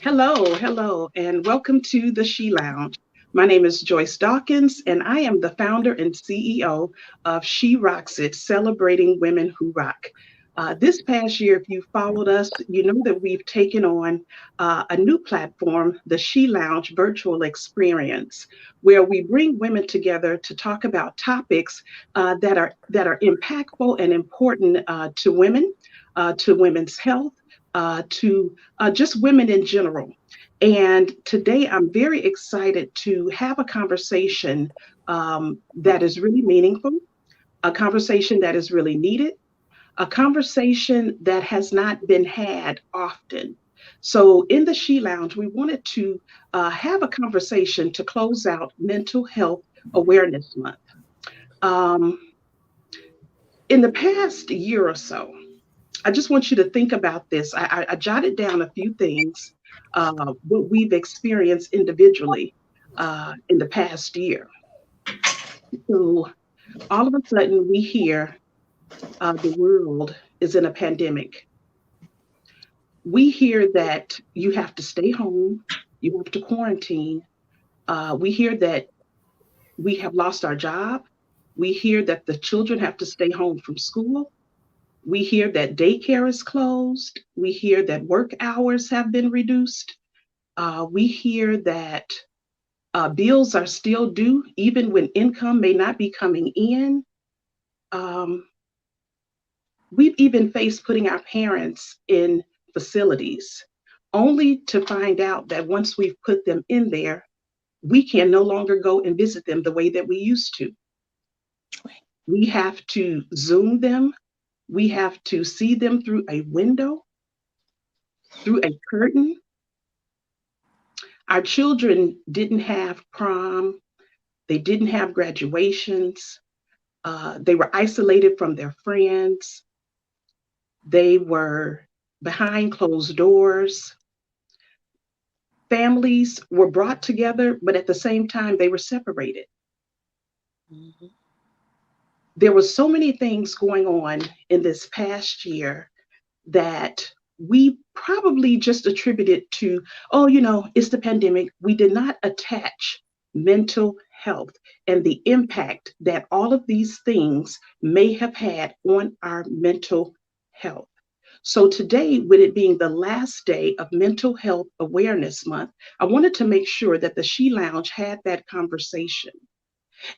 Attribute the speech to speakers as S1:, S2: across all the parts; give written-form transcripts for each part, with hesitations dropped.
S1: Hello, and welcome to the She Lounge. My name is Joyce Dawkins, and I am the founder and CEO of She Rocks It, celebrating women who rock. This past year, if you followed us, you know that we've taken on a new platform, the She Lounge virtual experience, where we bring women together to talk about topics that are impactful and important to women's health, to just women in general. And today I'm very excited to have a conversation that is really meaningful, a conversation that is really needed, a conversation that has not been had often. So, in the She Lounge, we wanted to have a conversation to close out Mental Health Awareness Month. Um, in the past year or so, I just want you to think about this. I jotted down a few things, what we've experienced individually in the past year. So all of a sudden, we hear the world is in a pandemic. We hear that you have to stay home, you have to quarantine. We hear that we have lost our job. We hear that the children have to stay home from school. We hear that daycare is closed. We hear that work hours have been reduced. We hear that bills are still due, even when income may not be coming in. Um, we've even faced putting our parents in facilities, only to find out that once we've put them in there, we can no longer go and visit them the way that we used to. We have to Zoom them. We have to see them through a window, through a curtain. Our children didn't have prom, they didn't have graduations, they were isolated from their friends, they were behind closed doors. Families were brought together, but at the same time, they were separated.
S2: Mhm.
S1: There were so many things going on in this past year that we probably just attributed to, oh, it's the pandemic. We did not attach mental health and the impact that all of these things may have had on our mental health. So today, with it being the last day of Mental Health Awareness Month, I wanted to make sure that the She Lounge had that conversation.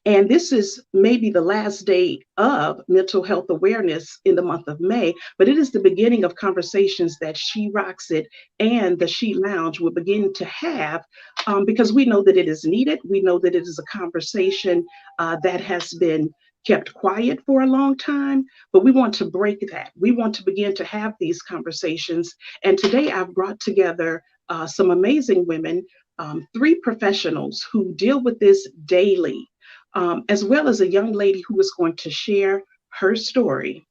S1: And this is maybe the last day of mental health awareness in the month of May, but it is the beginning of conversations that She Rocks It and the She Lounge will begin to have, because we know that it is needed. We know that it is a conversation that has been kept quiet for a long time, but we want to break that. We want to begin to have these conversations. And today I've brought together some amazing women, three professionals who deal with this daily, as well as a young lady who is going to share her story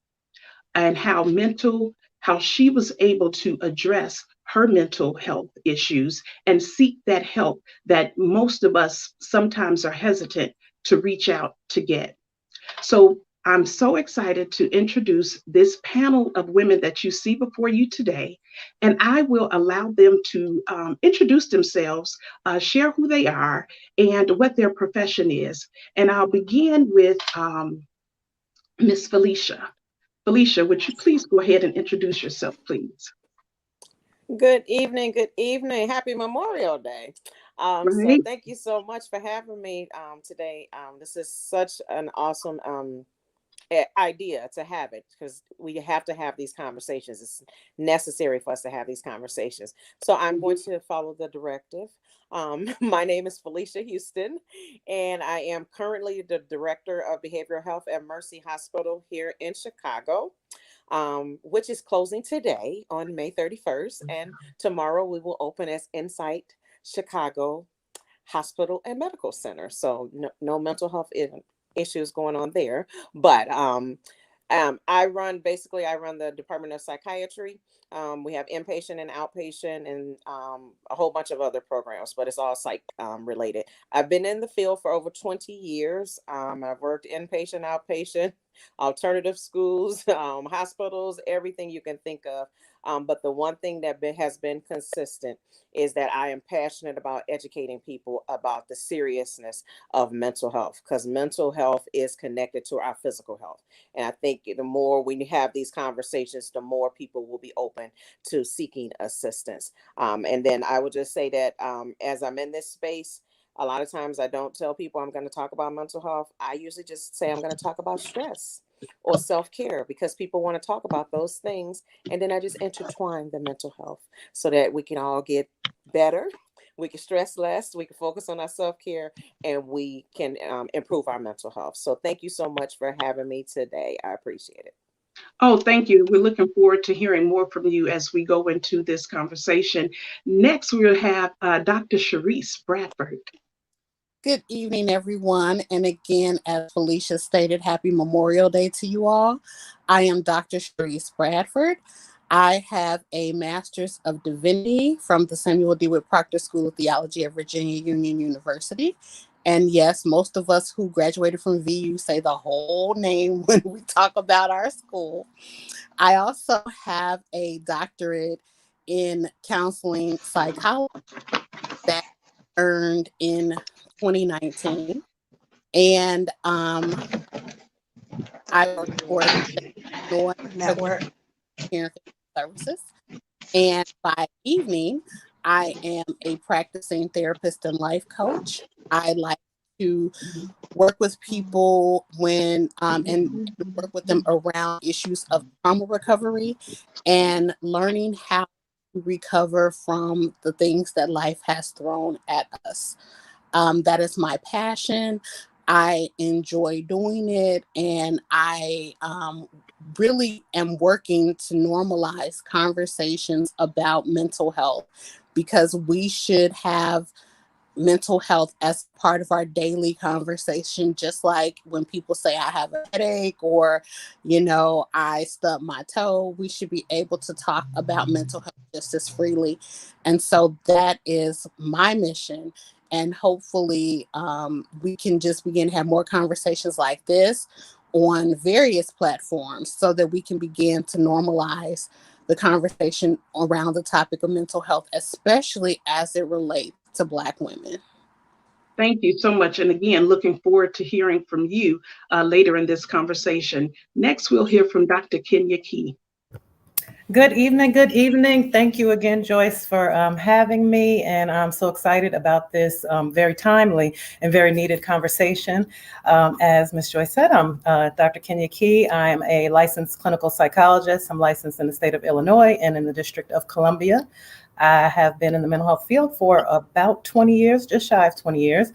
S1: and how she was able to address her mental health issues and seek that help that most of us sometimes are hesitant to reach out to get. So I'm so excited to introduce this panel of women that you see before you today, and I will allow them to introduce themselves, share who they are, and what their profession is. And I'll begin with Miss Felicia. Felicia, would you please go ahead and introduce yourself, please?
S2: Good evening. Good evening. Happy Memorial Day. So
S1: Right?
S2: thank you so much for having me today. This is such an awesome idea to have it because we have to have these conversations. It's necessary for us to have these conversations. So I'm going
S1: Mhm.
S2: to follow the directive. My name is Felicia Houston, and I am currently the Director of Behavioral Health at Mercy Hospital here in Chicago, which is closing today on May 31st. And tomorrow we will open as Insight Chicago Hospital and Medical Center. So no mental health issues going on there. But I run the Department of Psychiatry. We have inpatient and outpatient and a whole bunch of other programs, but it's all psych related. I've been in the field for over 20 years. I've worked inpatient, outpatient, alternative schools, hospitals, everything you can think of. But the one thing that has been consistent is that I am passionate about educating people about the seriousness of mental health, because mental health is connected to our physical health. And I think the more we have these conversations, the more people will be open to seeking assistance. And then I would just say that as I'm in this space, a lot of times I don't tell people I'm going to talk about mental health. I usually just say I'm going to talk about stress or self care, because people want to talk about those things. And then I just intertwine the mental health so that we can all get better. We can stress less, we can focus on our self care, and we can improve our mental health. So, thank you so much for having me today. I appreciate it.
S1: Oh, thank you. We're looking forward to hearing more from you as we go into this conversation. Next, we'll have Dr. Sharice Bradford.
S3: Good evening, everyone. And again, as Felicia stated, happy Memorial Day to you all. I am Dr. Sharice Bradford. I have a Master's of Divinity from the Samuel DeWitt Proctor School of Theology at Virginia Union University. And yes, most of us who graduated from VU say the whole name when we talk about our school. I also have a doctorate in counseling psychology that I earned in 2019. And I work for the state of Illinois
S4: Network.
S3: Care and Family Services. And by evening, I am a practicing therapist and life coach. I like to work with people and work with them around issues of trauma recovery and learning how to recover from the things that life has thrown at us. That is my passion. I enjoy doing it, and I really am working to normalize conversations about mental health, because we should have mental health as part of our daily conversation, just like when people say I have a headache or, I stub my toe. We should be able to talk about mental health just as freely. And so that is my mission. And hopefully we can just begin to have more conversations like this on various platforms so that we can begin to normalize the conversation around the topic of mental health, especially as it relates to Black women.
S1: Thank you so much. And again, looking forward to hearing from you later in this conversation. Next, we'll hear from Dr. Kenya Key.
S5: Good evening. Good evening. Thank you again, Joyce, for having me. And I'm so excited about this very timely and very needed conversation. As Ms. Joyce said, I'm Dr. Kenya Key. I am a licensed clinical psychologist. I'm licensed in the state of Illinois and in the District of Columbia. I have been in the mental health field for about 20 years, just shy of 20 years.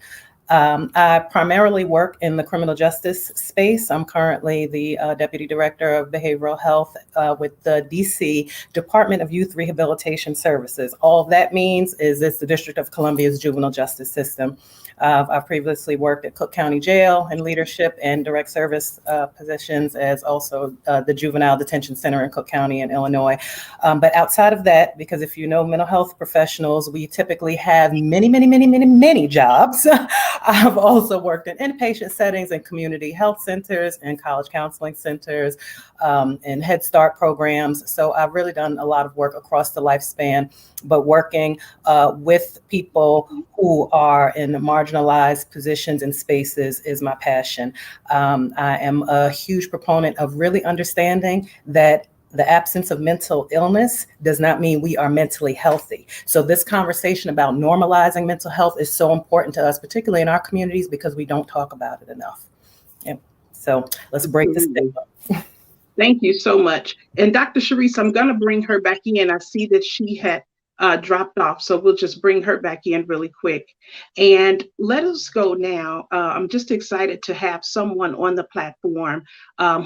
S5: I primarily work in the criminal justice space. I'm currently the Deputy Director of Behavioral Health with the DC Department of Youth Rehabilitation Services. All that means is it's the District of Columbia's juvenile justice system. I've previously worked at Cook County Jail in leadership and direct service positions, as also the Juvenile Detention Center in Cook County in Illinois. But outside of that, because if you know mental health professionals, we typically have many jobs. I've also worked in inpatient settings and community health centers and college counseling centers and Head Start programs. So I've really done a lot of work across the lifespan, but working with people who are in marginalized positions and spaces is my passion. I am a huge proponent of really understanding that the absence of mental illness does not mean we are mentally healthy. So this conversation about normalizing mental health is so important to us, particularly in our communities, because we don't talk about it enough. Yeah. So let's break the stigma.
S1: Thank you so much. And Dr. Sharice, I'm going to bring her back in. I see that she had dropped off, so we'll just bring her back in really quick. And let us go now. I'm just excited to have someone on the platform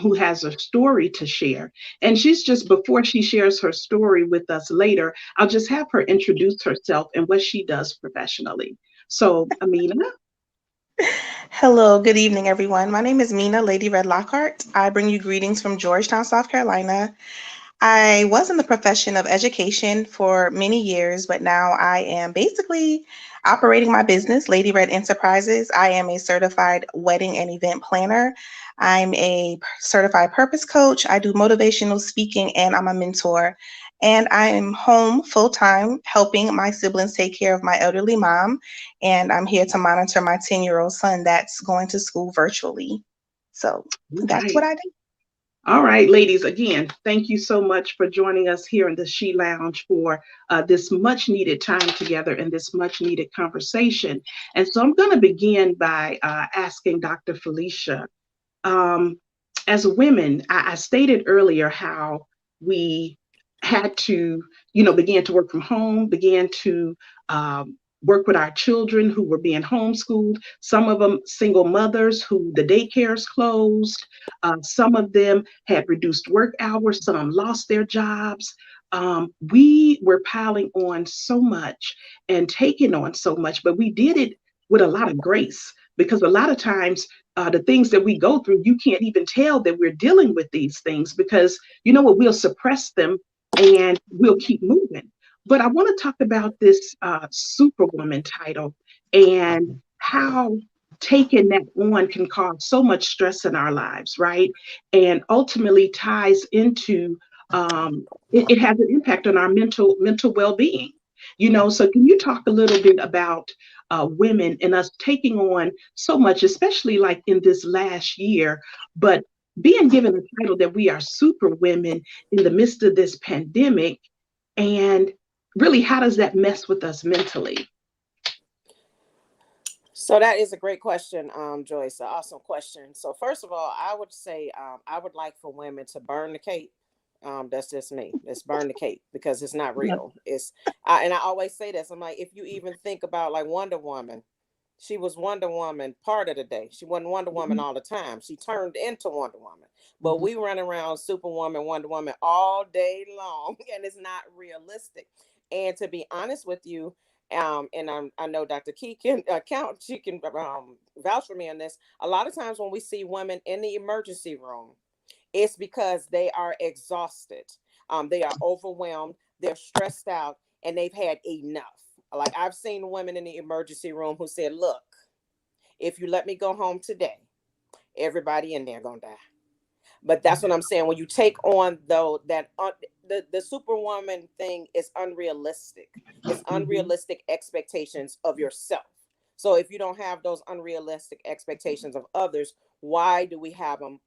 S1: who has a story to share. And she's just, before she shares her story with us later, I'll just have her introduce herself and what she does professionally. So, Amina.
S4: Hello, good evening, everyone. My name is Mina Lady Red Lockhart. I bring you greetings from Georgetown, South Carolina. I was in the profession of education for many years, but now I am basically operating my business, Lady Red Enterprises. I am a certified wedding and event planner. I'm a certified purpose coach. I do motivational speaking and I'm a mentor. And I am home full time helping my siblings take care of my elderly mom. And I'm here to monitor my 10-year-old son that's going to school virtually. So that's what
S1: Right.
S4: I do.
S1: All right, ladies, again, thank you so much for joining us here in the She Lounge for this much needed time together and this much needed conversation. And so I'm going to begin by asking Dr. Felicia, um, as women, I stated earlier how we had to, begin to work from home, began to work with our children who were being homeschooled. Some of them single mothers who the daycares closed. Some of them had reduced work hours. Some lost their jobs. We were piling on so much and taking on so much, but we did it with a lot of grace because a lot of times the things that we go through, you can't even tell that we're dealing with these things because you know what, we'll suppress them and we'll keep moving. But I want to talk about this Superwoman title and how taking that on can cause so much stress in our lives, right? And ultimately ties into it has an impact on our mental well-being. So can you talk a little bit about women and us taking on so much, especially like in this last year, but being given the title that we are super women in the midst of this pandemic, and really, how does that mess with us mentally?
S2: So that is a great question, Joyce. An awesome question. So first of all, I would say I would like for women to burn the cape. That's just me. Let's burn the cape because it's not
S1: Yeah.
S2: real. And I always say this. I'm like, if you even think about like Wonder Woman, she was Wonder Woman part of the day. She wasn't Wonder Woman
S1: Mhm.
S2: all the time. She turned into Wonder Woman. But
S1: Mhm.
S2: we run around Superwoman, Wonder Woman all day long, and it's not realistic. And to be honest with you, and I know Dr. Key can count. She can vouch for me on this. A lot of times when we see women in the emergency room, it's because they are exhausted. They are overwhelmed. They're stressed out, and they've had enough. Like I've seen women in the emergency room who said, "Look, if you let me go home today, everybody in there gonna die." But that's what I'm saying. When you take on though that the superwoman thing is unrealistic. It's
S1: Mhm.
S2: unrealistic expectations of yourself. So if you don't have those unrealistic expectations of others, why do we have them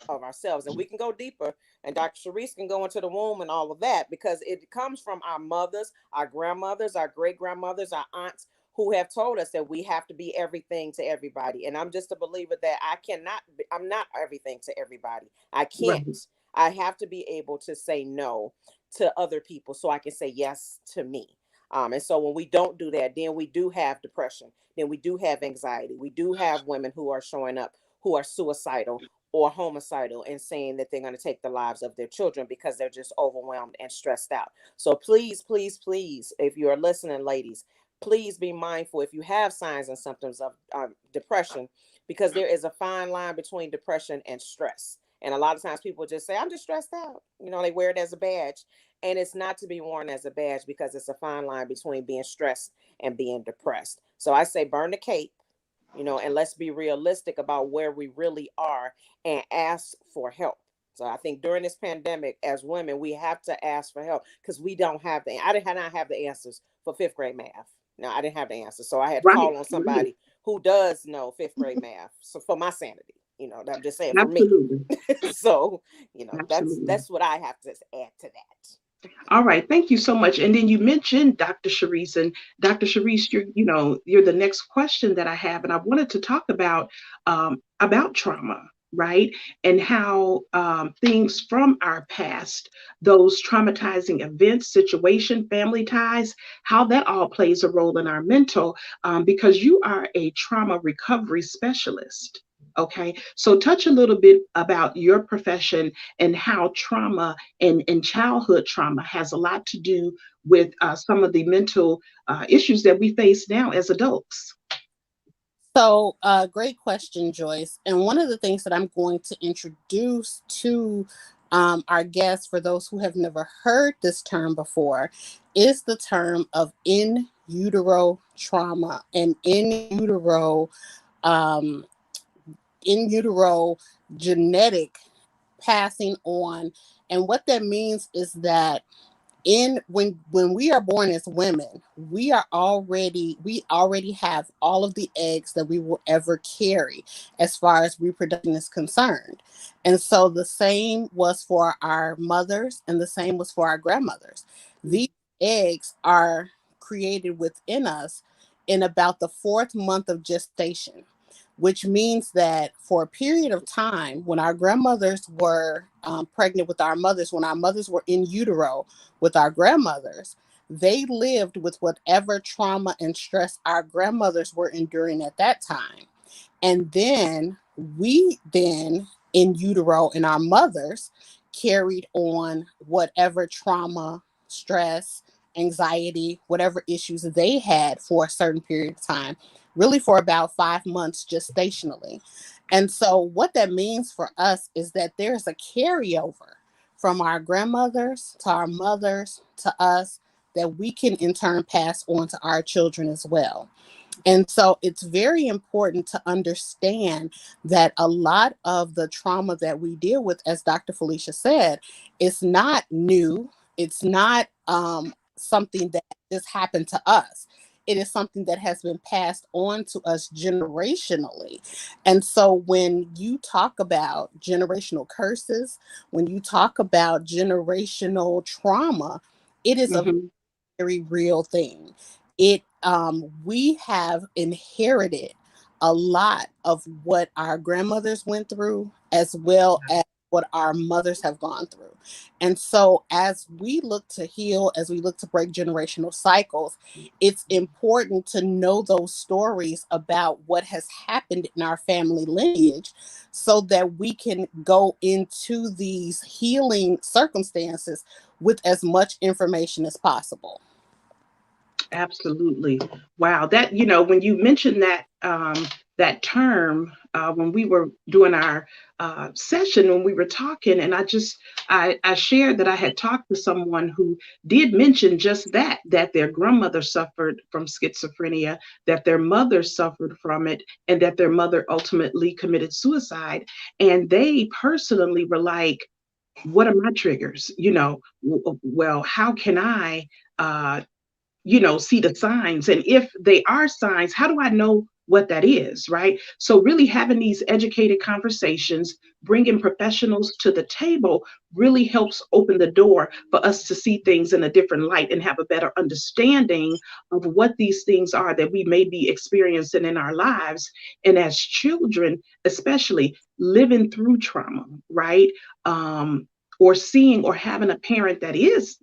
S2: of ourselves? And we can go deeper, and Dr. Sharice can go into the womb and all of that because it comes from our mothers, our grandmothers, our great grandmothers, our aunts who have told us that we have to be everything to everybody. And I'm just a believer that I'm not everything to everybody. I
S1: Right.
S2: can't. I have to be able to say no to other people so I can say yes to me. And so when we don't do that, then we do have depression. Then we do have anxiety. We do have women who are showing up who are suicidal or homicidal and saying that they're going to take the lives of their children because they're just overwhelmed and stressed out. So please, please, please, if you are listening, ladies, please be mindful if you have signs and symptoms of depression, because there is a fine line between depression and stress. And a lot of times people just say, I'm just stressed out. They wear it as a badge. And it's not to be worn as a badge because it's a fine line between being stressed and being depressed. So I say burn the cape, and let's be realistic about where we really are and ask for help. So I think during this pandemic, as women, we have to ask for help because we don't have I did not have the answers for fifth grade math. No, I didn't have the answers. So I had to
S1: Right.
S2: call on
S1: Right.
S2: somebody who does know fifth grade math. So for my sanity, I'm just saying for me.
S1: Absolutely.
S2: So, that's
S1: Absolutely.
S2: that's what I have to add to that.
S1: All right, thank you so much. And then you mentioned Dr. Sharice, and Dr. Sharice, you're the next question that I have, and I wanted to talk about trauma, right, and how things from our past, those traumatizing events, situation, family ties, how that all plays a role in our mental, because you are a trauma recovery specialist. Okay, so touch a little bit about your profession and how trauma and childhood trauma has a lot to do with some of the mental issues that we face now as adults.
S3: So, great question, Joyce. And one of the things that I'm going to introduce to our guests, for those who have never heard this term before, is the term of in utero trauma and um, in utero genetic passing on. And what that means is that in when we are born as women, we already have all of the eggs that we will ever carry as far as reproduction is concerned. And so the same was for our mothers and the same was for our grandmothers. These eggs are created within us in about the 4th month of gestation, which means that for a period of time, when our grandmothers were pregnant with our mothers, when our mothers were in utero with our grandmothers, they lived with whatever trauma and stress our grandmothers were enduring at that time. And then we then in utero in our mothers carried on whatever trauma, stress, anxiety, whatever issues they had for a certain period of time, really for about 5 months gestationally. And so what that means for us is that there's a carryover from our grandmothers to our mothers to us that we can in turn pass on to our children as well. And so it's very important to understand that a lot of the trauma that we deal with, as Dr. Felicia said, is not new. It's not something that just happened to us. It is something that has been passed on to us generationally. And so when you talk about generational curses, when you talk about generational trauma, it is a
S1: Mhm.
S3: very real thing. It We have inherited a lot of what our grandmothers went through as well as what our mothers have gone through. And so as we look to heal, as we look to break generational cycles, it's important to know those stories about what has happened in our family lineage so that we can go into these healing circumstances with as much information as possible.
S1: Absolutely. Wow. That, when you mentioned that term, when we were doing our session, when we were talking, and I shared that I had talked to someone who did mention just that their grandmother suffered from schizophrenia, that their mother suffered from it, and that their mother ultimately committed suicide. And they personally were like, what are my triggers? Well, how can I uh, see the signs? And if they are signs, how do I know what that is? Right. So, really having these educated conversations, bringing professionals to the table really helps open the door for us to see things in a different light and have a better understanding of what these things are that we may be experiencing in our lives. And as children, especially living through trauma, right? Um, or seeing or having a parent that is,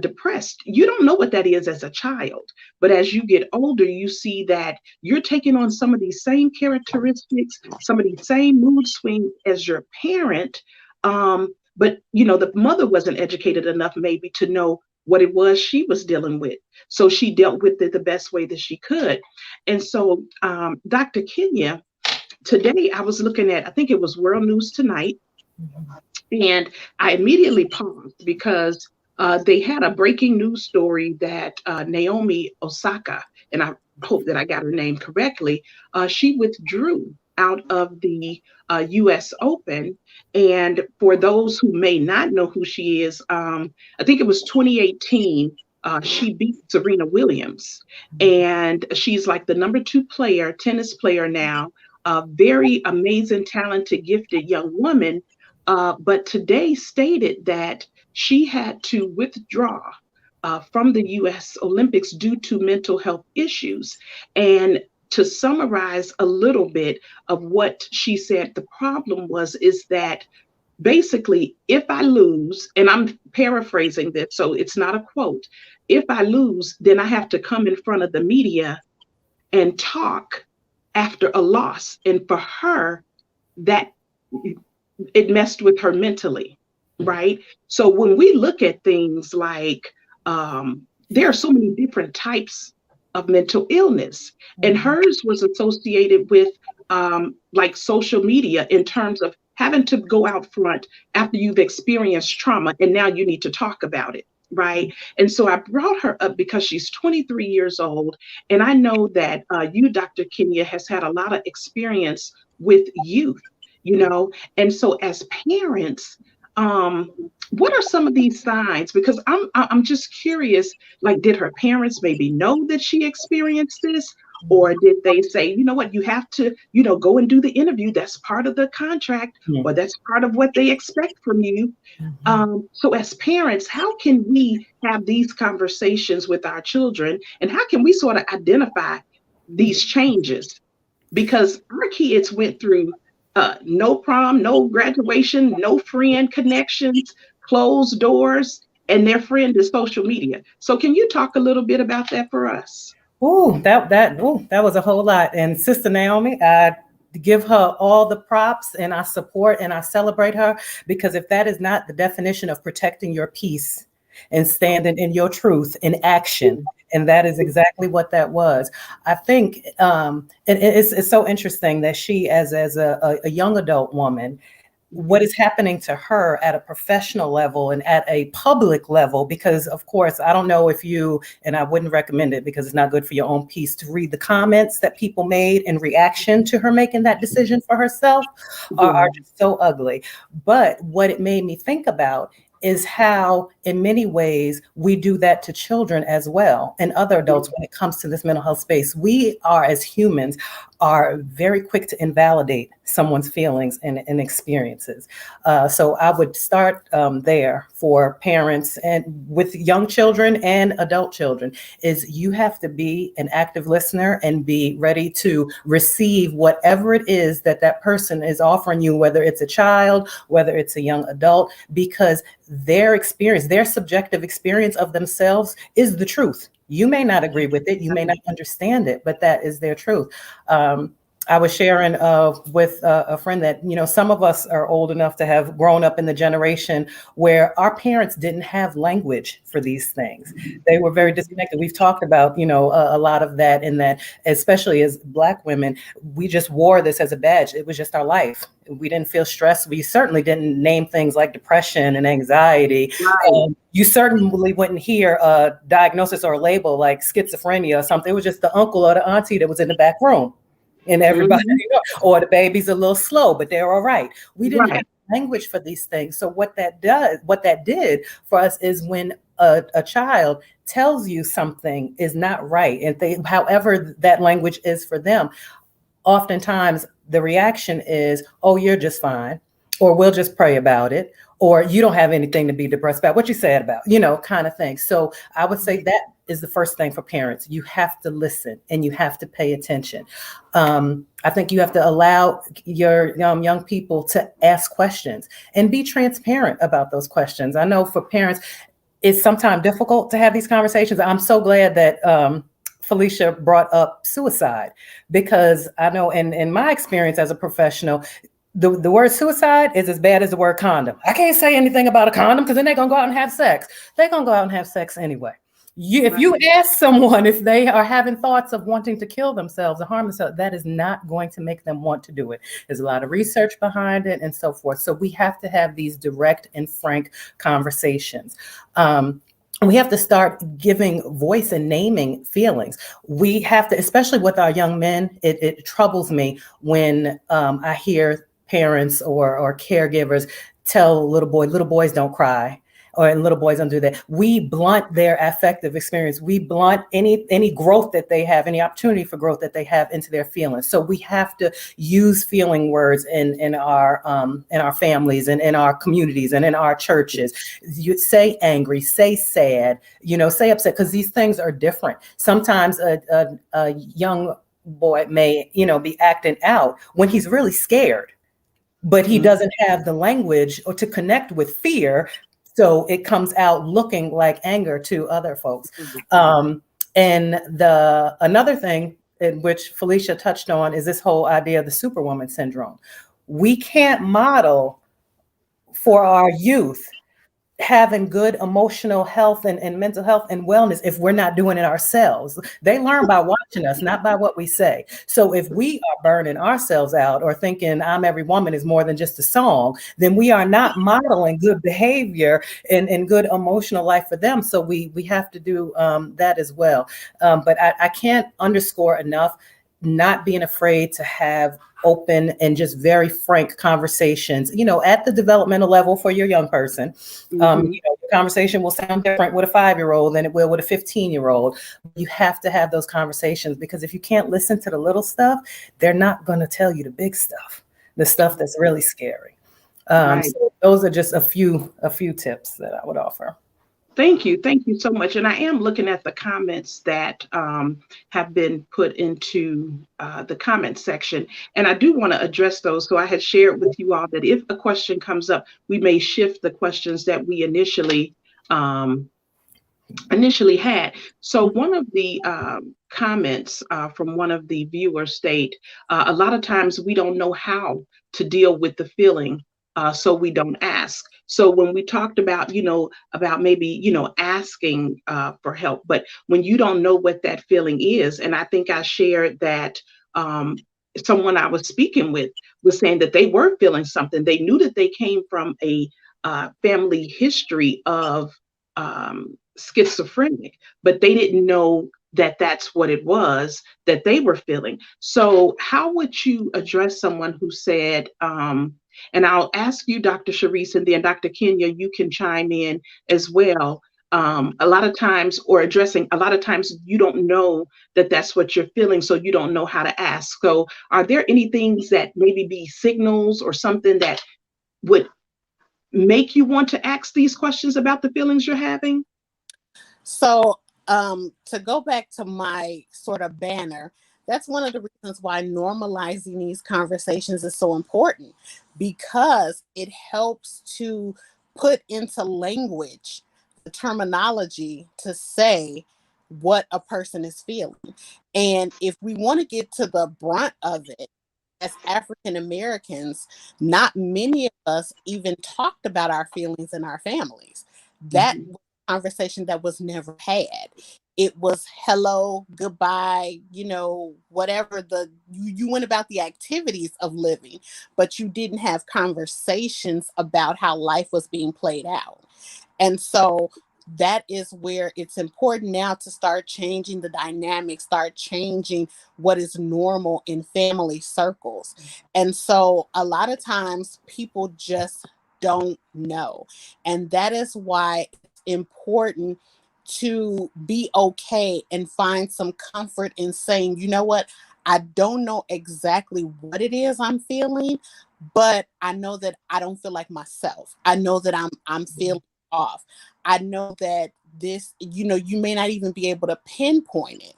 S1: depressed. You don't know what that is as a child, but as you get older, you see that you're taking on some of these same characteristics, some of these same mood swings as your parent. But the mother wasn't educated enough maybe to know what it was she was dealing with. So she dealt with it the best way that she could. And so, Dr. Kenya, today I was looking at, I think it was World News Tonight, and I immediately paused because they had a breaking news story that Naomi Osaka, and I hope that I got her name correctly, she withdrew out of the US Open. And for those who may not know who she is, I think it was 2018. She beat Serena Williams, and she's like the number 2 player, tennis player now. A very amazing, talented, gifted young woman, but today stated that she had to withdraw from the US Olympics due to mental health issues. And to summarize a little bit of what she said, the problem was is that basically, if I lose, and I'm paraphrasing this, so it's not a quote, if I lose, then I have to come in front of the media and talk after a loss. And for her, that it messed with her mentally, right? So when we look at things like there are so many different types of mental illness, and hers was associated with like social media in terms of having to go out front after you've experienced trauma and now you need to talk about it. Right. And so I brought her up because she's 23 years old. And I know that you, Dr. Kenya, has had a lot of experience with youth, you know. And so as parents, what are some of these signs? Because I'm just curious, like, did her parents maybe know that she experienced this? Or did they say, you know what, you have to, go and do the interview. That's part of the contract, or that's part of what they expect from you. So, as parents, how can we have these conversations with our children, and how can we sort of identify these changes? Because our kids went through no prom, no graduation, no friend connections, closed doors, and their friend is social media. So, can you talk a little bit about that for us?
S5: That was a whole lot. And Sister Naomi, I give her all the props and I support and I celebrate her, because if that is not the definition of protecting your peace and standing in your truth in action, and that is exactly what that was. I think it's so interesting that she, as a young adult woman, what is happening to her at a professional level and at a public level, because of course, I don't know if you, and I wouldn't recommend it because it's not good for your own peace, to read the comments that people made in reaction to her making that decision for herself are just so ugly. But what it made me think about is how, in many ways, we do that to children as well and other adults when it comes to this mental health space. We are, as humans, are very quick to invalidate someone's feelings and experiences. So I would start there for parents and with young children and adult children, is you have to be an active listener and be ready to receive whatever it is that that person is offering you, whether it's a child, whether it's a young adult, because their experience, their subjective experience of themselves is the truth. You may not agree with it, you may not understand it, but that is their truth. I was sharing with a friend that, some of us are old enough to have grown up in the generation where our parents didn't have language for these things. They were very disconnected. We've talked about, a lot of that, in that, especially as Black women, we just wore this as a badge. It was just our life. We didn't feel stressed. We certainly didn't name things like depression and anxiety.
S1: Right.
S5: You certainly wouldn't hear a diagnosis or a label like schizophrenia or something. It was just the uncle or the auntie that was in the back room. And everybody, or the baby's a little slow, but they're all right. We didn't have language for these things. So what that did for us is, when a child tells you something is not right, and however that language is for them, oftentimes the reaction is, oh, you're just fine, or we'll just pray about it, or you don't have anything to be depressed about, what you said about, kind of thing. So I would say that is the first thing for parents. You have to listen and you have to pay attention. I think you have to allow your young people to ask questions and be transparent about those questions. I know for parents, it's sometimes difficult to have these conversations. I'm so glad that Felicia brought up suicide, because I know in my experience as a professional, the word suicide is as bad as the word condom. I can't say anything about a condom because then they're going to go out and have sex. They're going to go out and have sex anyway. If you ask someone if they are having thoughts of wanting to kill themselves or harm themselves, that is not going to make them want to do it. There's a lot of research behind it and so forth. So we have to have these direct and frank conversations. We have to start giving voice and naming feelings. We have to, especially with our young men, it troubles me when I hear parents or caregivers tell little boys don't cry, or little boys don't do that. We blunt their affective experience. We blunt any growth that they have, any opportunity for growth that they have into their feelings. So we have to use feeling words in our families and in our communities and in our churches. You say angry, say sad, say upset, because these things are different. Sometimes a young boy may, be acting out when he's really scared, but he doesn't have the language or to connect with fear. So it comes out looking like anger to other folks. And another thing in which Felicia touched on is this whole idea of the superwoman syndrome. We can't model for our youth having good emotional health and mental health and wellness if we're not doing it ourselves. They learn by watching us, not by what we say. So if we are burning ourselves out or thinking I'm Every Woman is more than just a song, then we are not modeling good behavior and good emotional life for them. So we have to do that as well. But I can't underscore enough, not being afraid to have open and just very frank conversations, at the developmental level for your young person. The conversation will sound different with a 5-year-old than it will with a 15-year-old. You have to have those conversations, because if you can't listen to the little stuff, they're not going to tell you the big stuff, the stuff that's really scary.
S1: Right.
S5: So those are just a few tips that I would offer.
S1: Thank you. Thank you so much. And I am looking at the comments that have been put into the comment section. And I do want to address those. So I had shared with you all that if a question comes up, we may shift the questions that we initially had. So one of the comments from one of the viewers state, a lot of times we don't know how to deal with the feeling, so we don't ask. So when we talked about, about maybe, asking for help, but when you don't know what that feeling is, and I think I shared that someone I was speaking with was saying that they were feeling something. They knew that they came from a family history of schizophrenic, but they didn't know that that's what it was that they were feeling. So how would you address someone who said, and I'll ask you, Dr. Sharice, and then Dr. Kenya, you can chime in as well. A lot of times, or addressing, a lot of times you don't know that that's what you're feeling, so you don't know how to ask. So are there any things that maybe be signals or something that would make you want to ask these questions about the feelings you're having?
S3: So to go back to my sort of banner, that's one of the reasons why normalizing these conversations is so important, because it helps to put into language the terminology to say what a person is feeling. And if we want to get to the brunt of it, as African Americans, not many of us even talked about our feelings in our families. That was a conversation that was never had. It was hello, goodbye, whatever you went about the activities of living, but you didn't have conversations about how life was being played out. And so that is where it's important now to start changing the dynamic, start changing what is normal in family circles. And so a lot of times people just don't know. And that is why it's important to be okay and find some comfort in saying, you know what, I don't know exactly what it is I'm feeling, but I know that I don't feel like myself. I know that I'm feeling off. I know that this, you may not even be able to pinpoint it,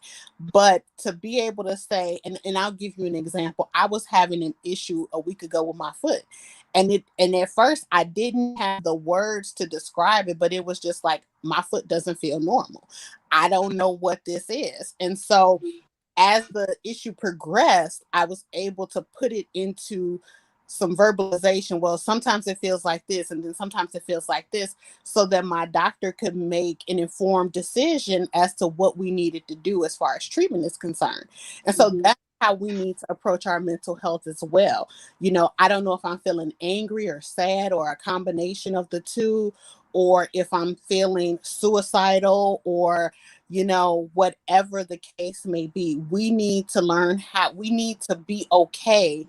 S3: but to be able to say, and I'll give you an example. I was having an issue a week ago with my foot. And at first I didn't have the words to describe it, but it was just like, my foot doesn't feel normal. I don't know what this is. And so as the issue progressed, I was able to put it into some verbalization. Well, sometimes it feels like this, and then sometimes it feels like this, so that my doctor could make an informed decision as to what we needed to do as far as treatment is concerned. And so that's how we need to approach our mental health as well. I don't know if I'm feeling angry or sad or a combination of the two, or if I'm feeling suicidal, or whatever the case may be. We need to be okay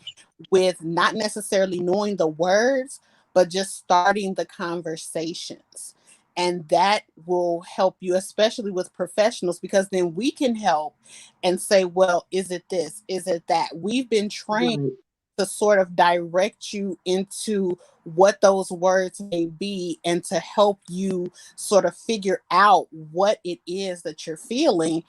S3: with not necessarily knowing the words, but just starting the conversations. And that will help you, especially with professionals, because then we can help and say, well, is it this? Is it that? We've been trained to sort of direct you into what those words may be, and to help you sort of figure out what it is that you're feeling,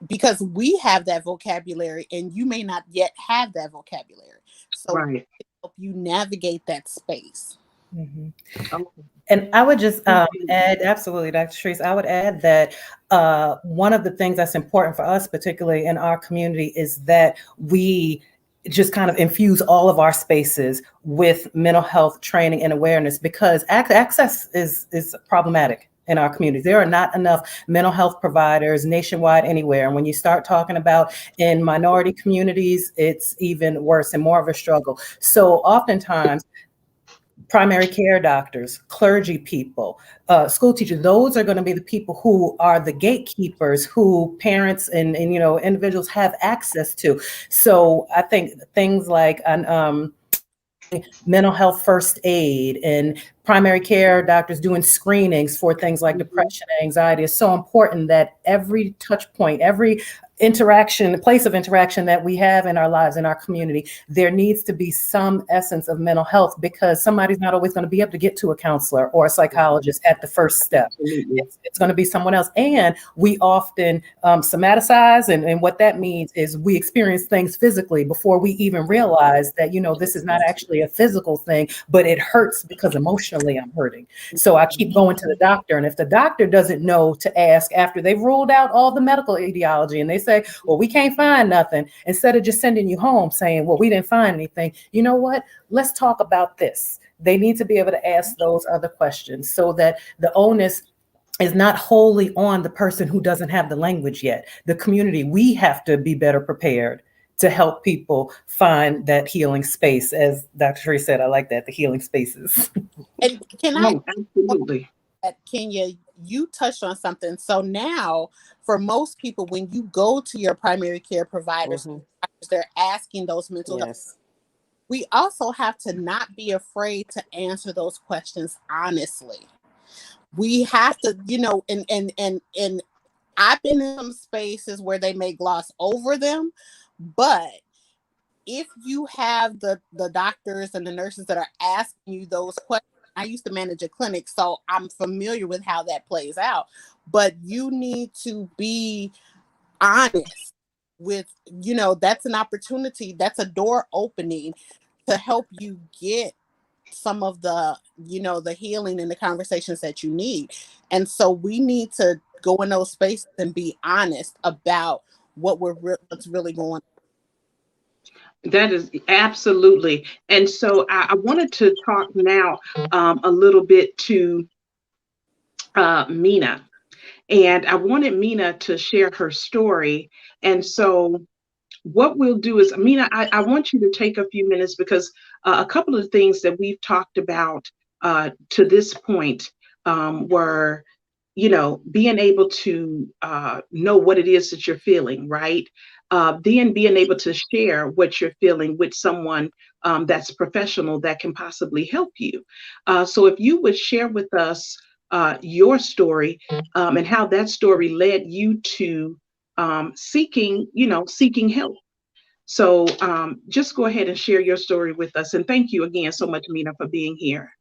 S3: because we have that vocabulary and you may not yet have that vocabulary. So
S1: Right.
S3: help you navigate that space.
S5: Mm-hmm.
S1: Okay.
S5: And I would just add, absolutely, Dr. Sharice, I would add that one of the things that's important for us, particularly in our community, is that we just kind of infuse all of our spaces with mental health training and awareness, because access is problematic in our community. There are not enough mental health providers nationwide anywhere. And when you start talking about in minority communities, it's even worse and more of a struggle. So oftentimes, primary care doctors, clergy people, school teachers. Those are going to be the people who are the gatekeepers, who parents and individuals have access to. So I think things like mental health first aid and primary care doctors doing screenings for things like depression and anxiety is so important, that every touch point, every interaction, place of interaction that we have in our lives, in our community, there needs to be some essence of mental health, because somebody's not always going to be able to get to a counselor or a psychologist at the first step.
S1: Absolutely.
S5: It's going to be someone else. And we often somaticize, and what that means is we experience things physically before we even realize that, this is not actually a physical thing, but it hurts because emotionally I'm hurting. So I keep going to the doctor. And if the doctor doesn't know to ask after they've ruled out all the medical etiology and they say, well, we can't find nothing, instead of just sending you home saying, well, we didn't find anything, you know what? Let's talk about this. They need to be able to ask those other questions so that the onus is not wholly on the person who doesn't have the language yet. The community, we have to be better prepared to help people find that healing space. As Dr. Tree said, I like that, the healing spaces.
S3: And can I,
S1: Oh, absolutely.
S3: Kenya, you touched on something. So now, for most people, when you go to your primary care providers, they're asking those mental health.
S2: Yes.
S3: We also have to not be afraid to answer those questions honestly. We have to, and I've been in some spaces where they may gloss over them, but if you have the doctors and the nurses that are asking you those questions, I used to manage a clinic, so I'm familiar with how that plays out. But you need to be honest with, that's an opportunity, that's a door opening to help you get some of the, the healing and the conversations that you need. And so we need to go in those spaces and be honest about what's really going on.
S1: That is absolutely. And so I wanted to talk now a little bit to Mina. And I wanted Mina to share her story. And so what we'll do is, Mina, I want you to take a few minutes, because a couple of things that we've talked about to this point were, being able to know what it is that you're feeling, right? Then being able to share what you're feeling with someone that's professional that can possibly help you. So if you would share with us your story and how that story led you to seeking help. So just go ahead and share your story with us. And thank you again so much, Mina, for being here.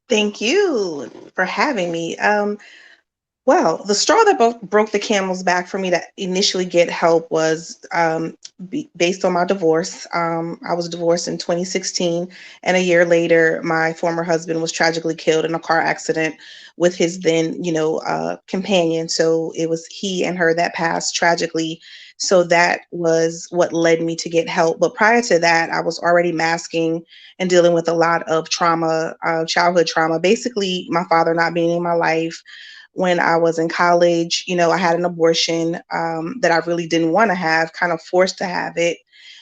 S4: Thank you for having me. Well, the straw that broke the camel's back for me to initially get help was based on my divorce. I was divorced in 2016, and a year later, my former husband was tragically killed in a car accident with his then, companion. So it was he and her that passed tragically. So that was what led me to get help. But prior to that, I was already masking and dealing with a lot of trauma, childhood trauma. Basically, my father not being in my life. When I was in college, I had an abortion that I really didn't want to have, kind of forced to have it.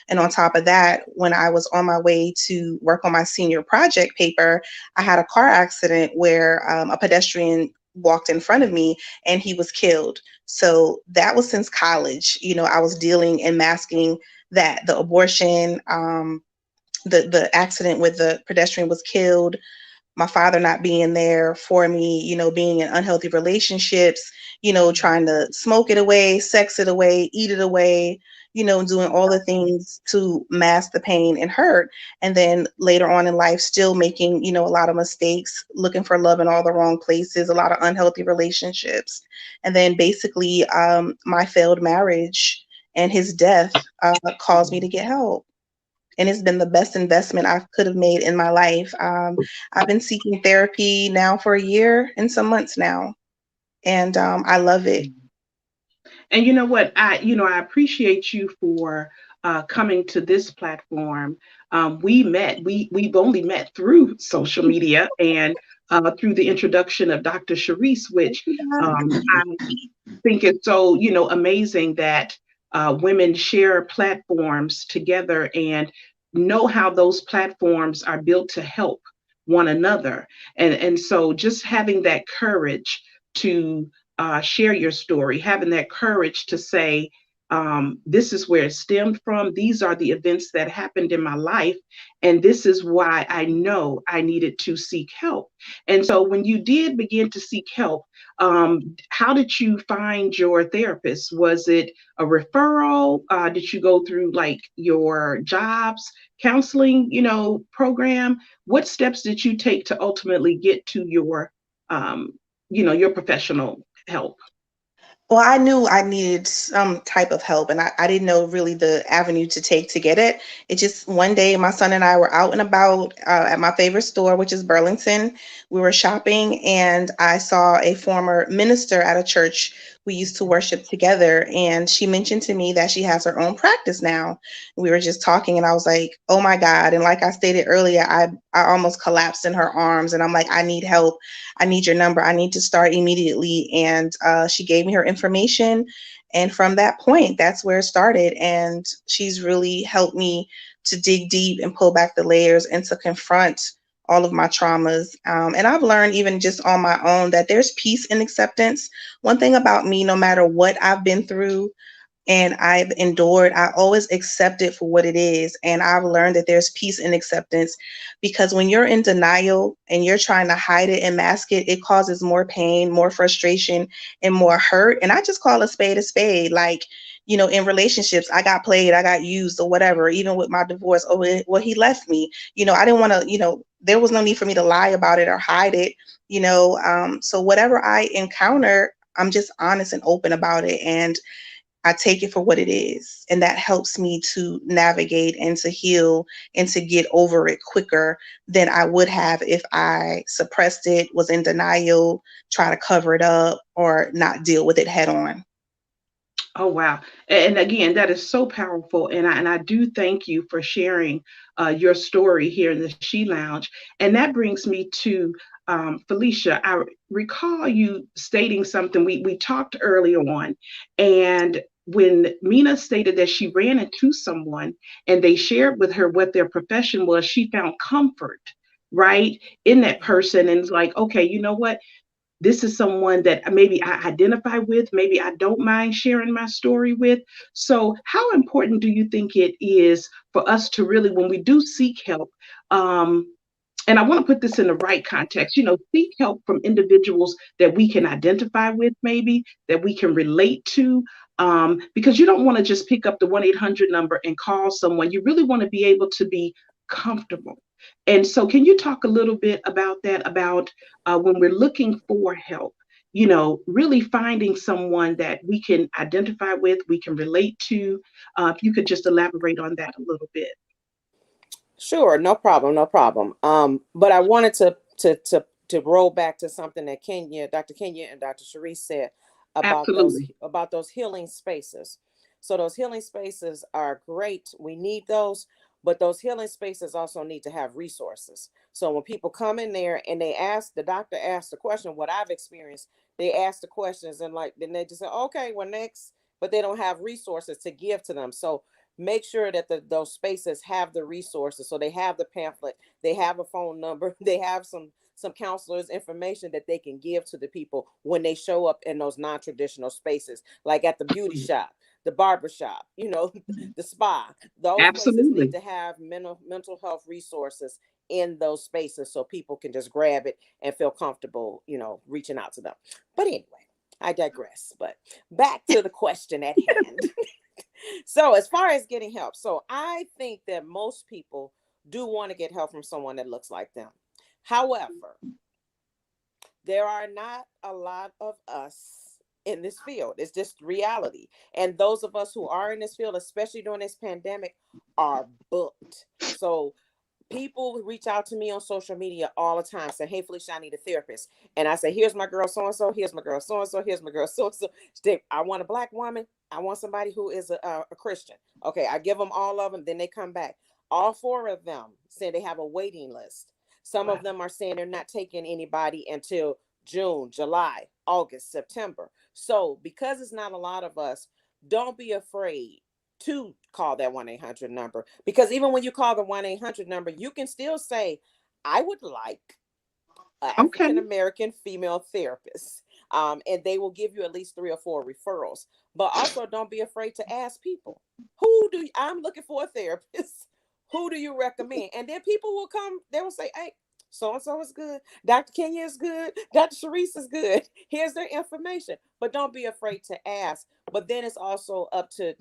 S4: And on top of that, when I was on my way to work on my senior project paper, I had a car accident where a pedestrian walked in front of me and he was killed. So that was since college. I was dealing and masking that the abortion, the accident with the pedestrian was killed, my father not being there for me, being in unhealthy relationships, trying to smoke it away, sex it away, eat it away, doing all the things to mask the pain and hurt. And then later on in life, still making, a lot of mistakes, looking for love in all the wrong places, a lot of unhealthy relationships. And then basically my failed marriage and his death caused me to get help. And it's been the best investment I could have made in my life. I've been seeking therapy now for a year and some months now, and I love it.
S1: And you know what? I appreciate you for coming to this platform. We've only met through social media and through the introduction of Dr. Sharice, which I think it's so, amazing that women share platforms together and know how those platforms are built to help one another. And so just having that courage to share your story, having that courage to say, this is where it stemmed from. These are the events that happened in my life. And this is why I know I needed to seek help. And so when you did begin to seek help, how did you find your therapist? Was it a referral? Did you go through like your jobs counseling, program? What steps did you take to ultimately get to um, your professional help?
S4: Well, I knew I needed some type of help, and I didn't know really the avenue to take to get it. It just one day, my son and I were out and about at my favorite store, which is Burlington. We were shopping, and I saw a former minister at a church we used to worship together. And she mentioned to me that she has her own practice now. We were just talking, and I was like, oh my God. And like I stated earlier, I almost collapsed in her arms, and I'm like, I need help. I need your number. I need to start immediately. And she gave me her information. And from that point, that's where it started. And she's really helped me to dig deep and pull back the layers and to confront all of my traumas. And I've learned, even just on my own, that there's peace in acceptance. One thing about me, no matter what I've been through, and I've endured, I always accept it for what it is. And I've learned that there's peace in acceptance, because when you're in denial and you're trying to hide it and mask it, it causes more pain, more frustration, and more hurt. And I just call a spade a spade. Like, in relationships, I got played, I got used, or whatever. Even with my divorce, oh, well, he left me. I didn't want to, there was no need for me to lie about it or hide it, so whatever I encounter, I'm just honest and open about it. And I take it for what it is. And that helps me to navigate and to heal and to get over it quicker than I would have if I suppressed it, was in denial, try to cover it up, or not deal with it head on.
S1: Oh wow! And again, that is so powerful, and I do thank you for sharing your story here in the She Lounge. And that brings me to Felicia. I recall you stating something we talked earlier on, and when Mina stated that she ran into someone and they shared with her what their profession was, she found comfort, right, in that person, and it's like, okay, you know what? This is someone that maybe I identify with, maybe I don't mind sharing my story with. So, how important do you think it is for us to really, when we do seek help, um, and I want to put this in the right context, seek help from individuals that we can identify with, maybe that we can relate to, because you don't want to just pick up the 1-800 number and call someone. You really want to be able to be comfortable. And so, can you talk a little bit about that, about when we're looking for help, really finding someone that we can identify with, we can relate to? If you could just elaborate on that a little bit.
S2: Sure, no problem, no problem. But I wanted to roll back to something that Dr. Kenya and Dr. Sharice said
S1: Absolutely.
S2: about those healing spaces. So those healing spaces are great. We need those, but those healing spaces also need to have resources. So when people come in there and the doctor asks the question, what I've experienced, they ask the questions and then they just say, okay, well, next, but they don't have resources to give to them. So make sure that those spaces have the resources. So they have the pamphlet, they have a phone number, they have some counselors information that they can give to the people when they show up in those non-traditional spaces, like at the beauty shop, the barber shop, the spa. Those places need
S1: Absolutely.
S2: to have mental health resources in those spaces so people can just grab it and feel comfortable, reaching out to them. But anyway, I digress. But back to the question at hand. So as far as getting help, so I think that most people do want to get help from someone that looks like them. However, there are not a lot of us in this field. It's just reality. And those of us who are in this field, especially during this pandemic, are booked. So people reach out to me on social media all the time, say, hey, Felicia, I need a therapist. And I say, here's my girl so-and-so, here's my girl so-and-so, here's my girl so-and-so. I want a Black woman. I want somebody who is a Christian. Okay, I give them all of them. Then they come back. All 4 of them say they have a waiting list. Some of them are saying they're not taking anybody until June, July, August, September. So because it's not a lot of us, don't be afraid to call that 1-800 number, because even when you call the 1-800 number, you can still say, I would like an
S1: Okay.
S2: African American female therapist. And they will give you at least 3 or 4 referrals. But also, don't be afraid to ask people, I'm looking for a therapist. Who do you recommend? And then people will come, they will say, hey, so and so is good. Dr. Kenya is good. Dr. Sharice is good. Here's their information. But don't be afraid to ask. But then it's also up to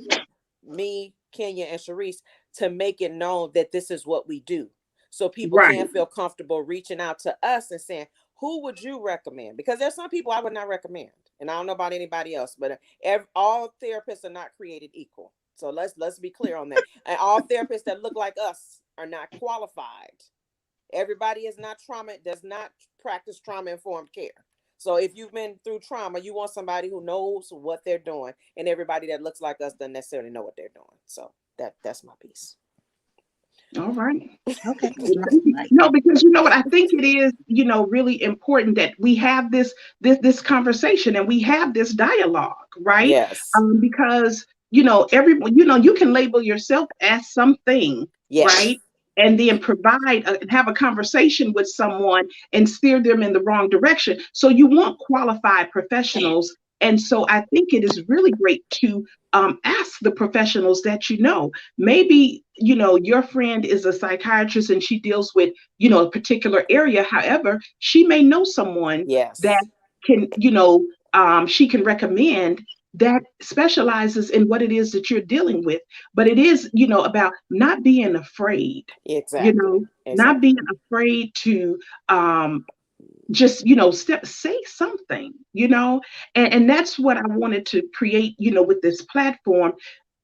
S2: me, Kenya, and Sharice to make it known that this is what we do. So people
S1: Right.
S2: can feel comfortable reaching out to us and saying, who would you recommend? Because there's some people I would not recommend. And I don't know about anybody else, but all therapists are not created equal. So let's be clear on that. And all therapists that look like us are not qualified. Everybody is not does not practice trauma informed care. So if you've been through trauma, you want somebody who knows what they're doing, and everybody that looks like us doesn't necessarily know what they're doing. So that's my piece.
S1: All right.
S4: Okay.
S1: No, because you know what, I think it is, really important that we have this conversation and we have this dialogue, right?
S2: Yes.
S1: Because everyone, you can label yourself as something,
S2: Yes.
S1: right? And then have a conversation with someone and steer them in the wrong direction. So you want qualified professionals. And so I think it is really great to ask the professionals that maybe your friend is a psychiatrist and she deals with a particular area. However, she may know someone that
S2: Yes.
S1: can she can recommend that specializes in what it is that you're dealing with. But it is about not being afraid,
S2: Exactly.
S1: not
S2: Exactly.
S1: being afraid to just say something, and that's what I wanted to create with this platform,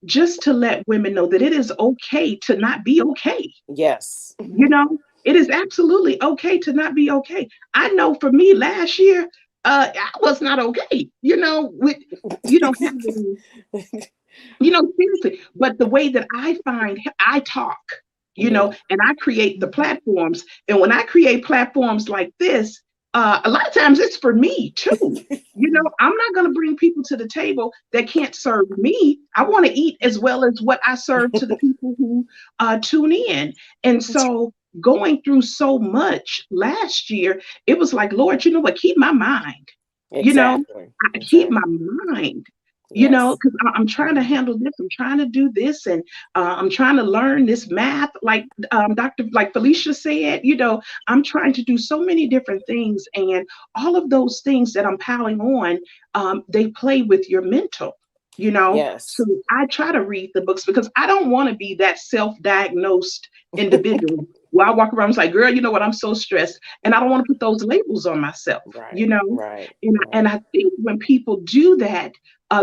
S1: just to let women know that it is okay to not be okay.
S2: Yes.
S1: It is absolutely okay to not be okay. I know for me last year, I was not okay, with, having, seriously. But the way that I talk,
S2: Yeah.
S1: and I create the platforms. And when I create platforms like this, a lot of times it's for me too. I'm not going to bring people to the table that can't serve me. I want to eat as well as what I serve to the people who tune in. And so going through so much last year, it was like, Lord, you know what? Keep my mind. You know,
S2: Exactly.
S1: keep my
S2: Exactly.
S1: mind.
S2: Yes.
S1: Because I'm trying to handle this. I'm trying to do this, and I'm trying to learn this math, like Felicia said. I'm trying to do so many different things, and all of those things that I'm piling on, they play with your mental. So
S2: Yes.
S1: I try to read the books because I don't want to be that self-diagnosed individual where I walk around and say, girl, you know what, I'm so stressed. And I don't want to put those labels on myself,
S2: Right. Right.
S1: and
S2: Right.
S1: I think when people do that,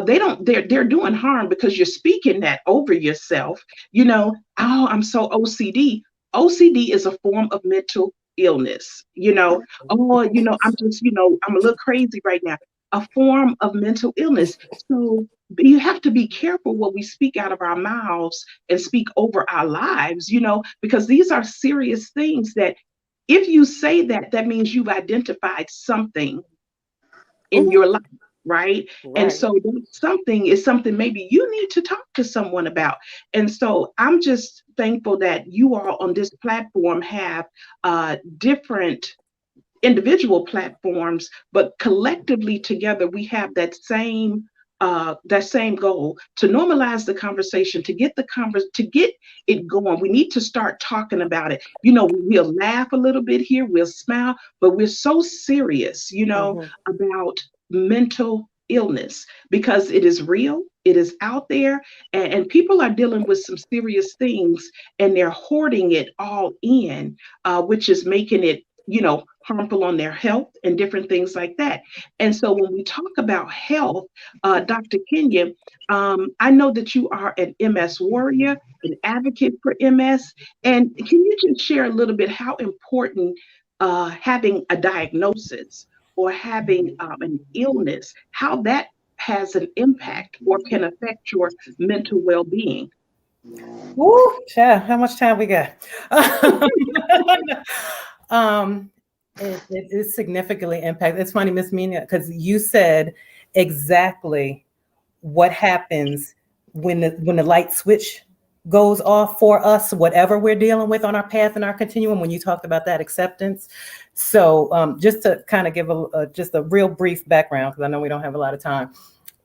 S1: they're doing harm because you're speaking that over yourself. Oh, I'm so OCD. OCD is a form of mental illness. Oh, I'm a little crazy right now. A form of mental illness. So you have to be careful what we speak out of our mouths and speak over our lives, because these are serious things that if you say that, that means you've identified something in
S2: Mhm.
S1: your life, right? And
S2: Right.
S1: so that something is something maybe you need to talk to someone about. And so I'm just thankful that you all on this platform have different individual platforms, but collectively together we have that same goal to normalize the conversation, to get it going. We need to start talking about it. We'll laugh a little bit here, we'll smile, but we're so serious,
S2: Hmm.
S1: about mental illness because it is real. It is out there, and people are dealing with some serious things, and they're hoarding it all in, which is making it harmful on their health and different things like that. And so when we talk about health, Dr. Kenya, I know that you are an MS warrior, an advocate for MS. And can you just share a little bit how important having a diagnosis or having an illness, how that has an impact or can affect your mental well-being?
S5: Woo, child, how much time we got? um, it is significantly impacted. It's funny, Miss Mina, because you said exactly what happens when the light switch goes off for us, whatever we're dealing with on our path and our continuum, when you talked about that acceptance. So just to kind of give just a real brief background, because I know we don't have a lot of time.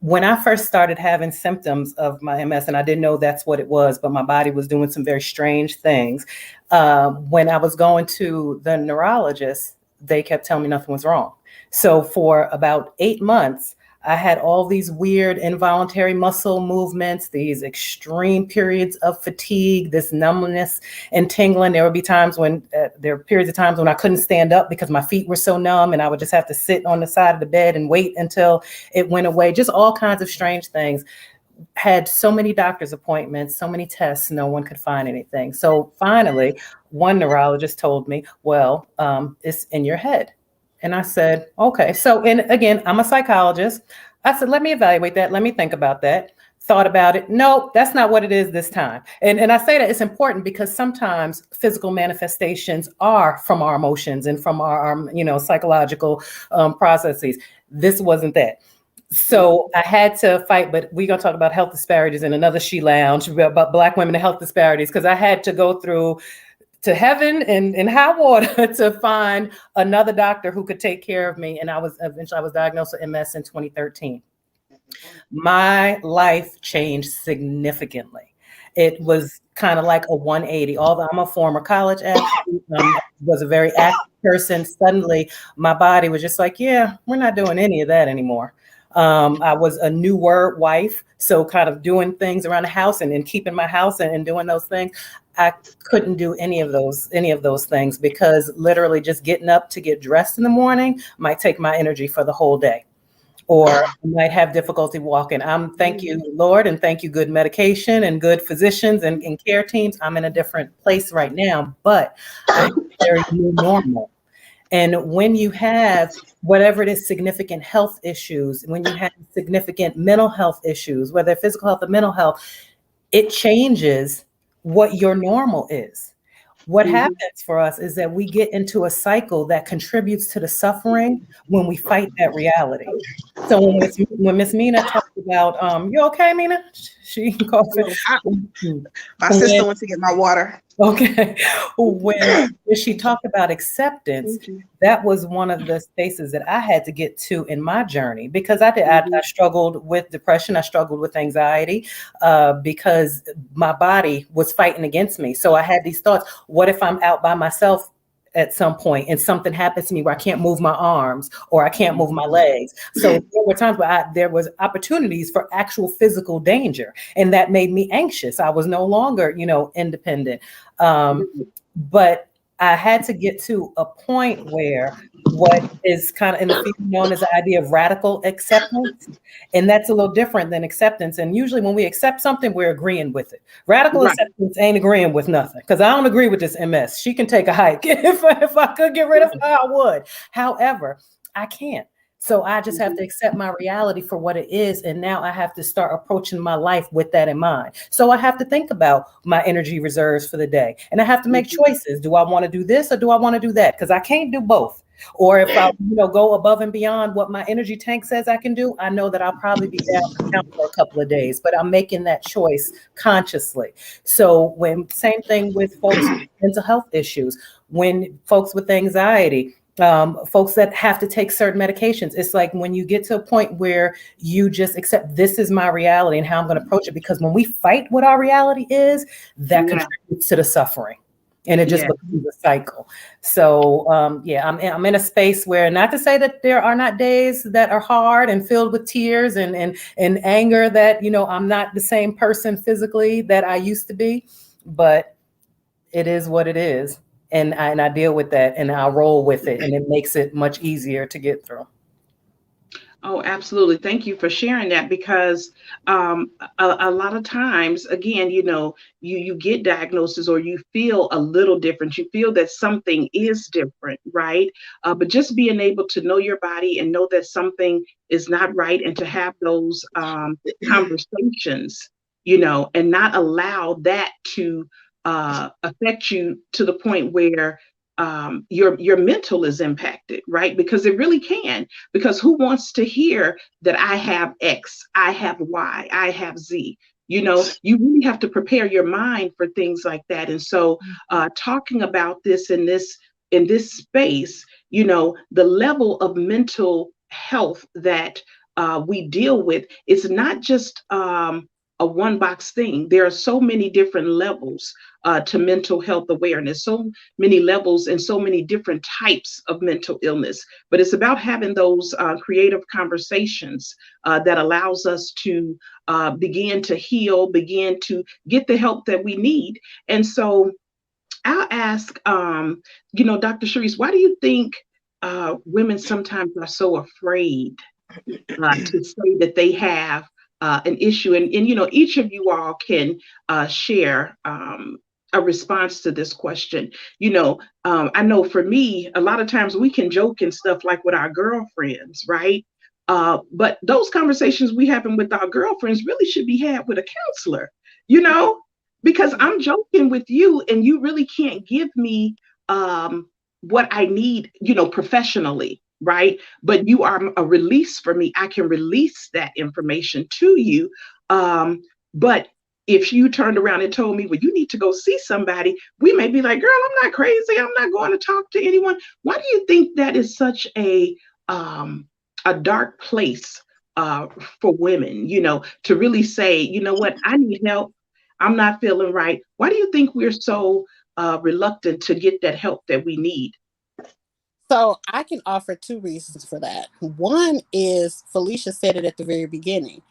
S5: When I first started having symptoms of my MS, and I didn't know that's what it was, but my body was doing some very strange things. When I was going to the neurologist, they kept telling me nothing was wrong. So for about 8 months, I had all these weird involuntary muscle movements, these extreme periods of fatigue, this numbness and tingling. There would be times when there were periods of times when I couldn't stand up because my feet were so numb, and I would just have to sit on the side of the bed and wait until it went away. Just all kinds of strange things. Had so many doctor's appointments, so many tests, no one could find anything. So finally, one neurologist told me, well, it's in your head. And I said, okay. So, and again, I'm a psychologist. I said, let me evaluate that. Let me think about that. Thought about it. No, that's not what it is this time. And I say that it's important because sometimes physical manifestations are from our emotions and from our psychological processes. This wasn't that. So I had to fight, but we're going to talk about health disparities in another She Lounge, about Black women and health disparities, because I had to go through to heaven and high water to find another doctor who could take care of me. And I was diagnosed with MS in 2013. My life changed significantly. It was kind of like a 180. Although I'm a former college athlete, was a very active person, suddenly my body was just like, yeah, we're not doing any of that anymore. I was a newer wife, so kind of doing things around the house and keeping my house and doing those things. I couldn't do any of those things because literally just getting up to get dressed in the morning might take my energy for the whole day, or I might have difficulty walking. Thank you, Lord, and thank you, good medication and good physicians and care teams. I'm in a different place right now, but I have a very new normal. And when you have whatever it is, significant health issues, when you have significant mental health issues, whether physical health or mental health, it changes what your normal is. What happens for us is that we get into a cycle that contributes to the suffering when we fight that reality. So when Miss Mina talked about, you okay, Mina? She coughing.
S4: My sister went to get my water.
S5: Okay. When she talked about acceptance, that was one of the spaces that I had to get to in my journey, because I struggled with depression. I struggled with anxiety because my body was fighting against me. So I had these thoughts, what if I'm out by myself at some point and something happens to me where I can't move my arms or I can't move my legs? So there were times where there was opportunities for actual physical danger, and that made me anxious. I was no longer, independent. But I had to get to a point where what is kind of in the field known as the idea of radical acceptance. And that's a little different than acceptance. And usually when we accept something, we're agreeing with it. Radical acceptance ain't agreeing with nothing, because I don't agree with this MS. She can take a hike. If I could get rid of her, I would. However, I can't. So I just have to accept my reality for what it is. And now I have to start approaching my life with that in mind. So I have to think about my energy reserves for the day. And I have to make choices. Do I want to do this or do I want to do that? Because I can't do both. Or if I go above and beyond what my energy tank says I can do, I know that I'll probably be down for a couple of days. But I'm making that choice consciously. So same thing with folks with mental health issues, when folks with anxiety, folks that have to take certain medications. It's like when you get to a point where you just accept, this is my reality and how I'm going to approach it. Because when we fight what our reality is, that contributes to the suffering, and it just becomes a cycle. So I'm in a space where, not to say that there are not days that are hard and filled with tears and anger, that I'm not the same person physically that I used to be, but it is what it is. And I deal with that, and I'll roll with it, and it makes it much easier to get through.
S1: Oh, absolutely. Thank you for sharing that, because a lot of times, again, you get diagnosis or you feel a little different. You feel that something is different, right? But just being able to know your body and know that something is not right, and to have those conversations, and not allow that to affect you to the point where your mental is impacted, right? Because it really can. Because who wants to hear that I have X, I have Y, I have Z? You really have to prepare your mind for things like that. And so, talking about this in this space, the level of mental health that we deal with, it's not just a one box thing. There are so many different levels to mental health awareness, so many levels and so many different types of mental illness. But it's about having those creative conversations that allows us to begin to heal, begin to get the help that we need. And so I'll ask, Dr. Sharice, why do you think women sometimes are so afraid to say that they have an issue? And each of you all can share a response to this question. I know for me, a lot of times we can joke and stuff like with our girlfriends, right? But those conversations we having with our girlfriends really should be had with a counselor, you know, because I'm joking with you and you really can't give me what I need, professionally, right? But you are a release for me. I can release that information to you. But if you turned around and told me, well, you need to go see somebody, we may be like, girl, I'm not crazy. I'm not going to talk to anyone. Why do you think that is such a dark place for women, to really say, you know what, I need help. I'm not feeling right. Why do you think we're so reluctant to get that help that we need?
S3: So I can offer two reasons for that. One is Felicia said it at the very beginning.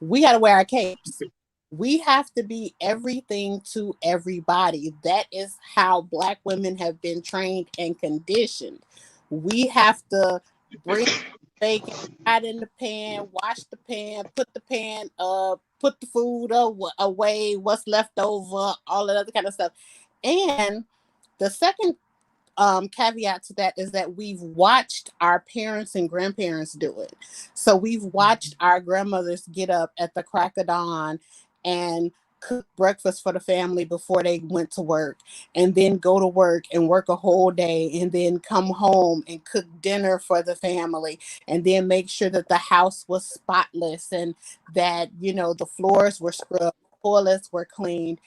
S3: We got to wear our capes. We have to be everything to everybody. That is how Black women have been trained and conditioned. We have to bring bacon out in the pan, wash the pan, put the pan up, put the food away, what's left over, all that other kind of stuff. And the second caveat to that is that we've watched our parents and grandparents do it. So we've watched our grandmothers get up at the crack of dawn and cook breakfast for the family before they went to work, and then go to work and work a whole day, and then come home and cook dinner for the family, and then make sure that the house was spotless and that, the floors were scrubbed, toilets were cleaned.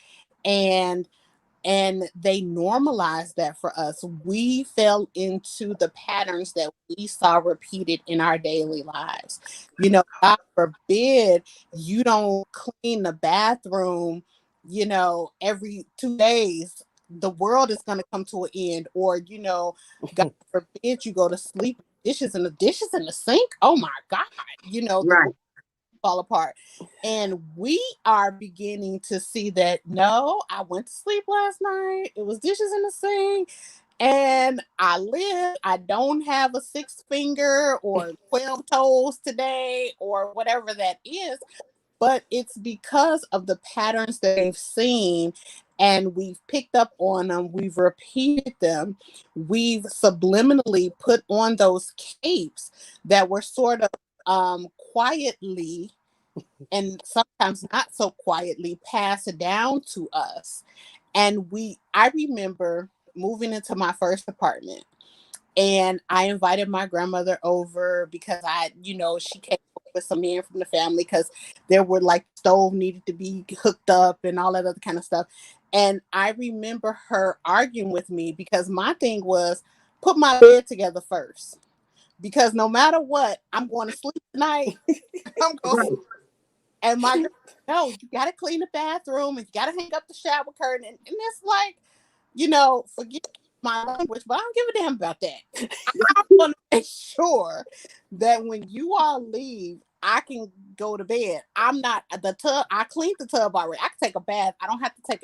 S3: And they normalized that for us. We fell into the patterns that we saw repeated in our daily lives. God forbid you don't clean the bathroom, every 2 days. The world is going to come to an end. Or, God forbid you go to sleep, dishes in the sink. Oh my God. The
S1: Right.
S3: world fall apart. And we are beginning to see that, no, I went to sleep last night. It was dishes in the sink. And I don't have a 6 finger or 12 toes today or whatever that is. But it's because of the patterns that they've seen, and we've picked up on them, we've repeated them, we've subliminally put on those capes that were sort of quietly, and sometimes not so quietly, passed down to us. And I remember moving into my first apartment, and I invited my grandmother over because she came with some men from the family because there were like stove needed to be hooked up and all that other kind of stuff. And I remember her arguing with me because my thing was, put my bed together first, because no matter what, I'm going to sleep tonight. I'm going to.
S1: Right.
S3: And my girl, no, you got to clean the bathroom and you got to hang up the shower curtain. And it's like, forget my language, but I don't give a damn about that. I want to make sure that when you all leave, I can go to bed. I'm not the tub. I cleaned the tub already. I can take a bath. I don't have to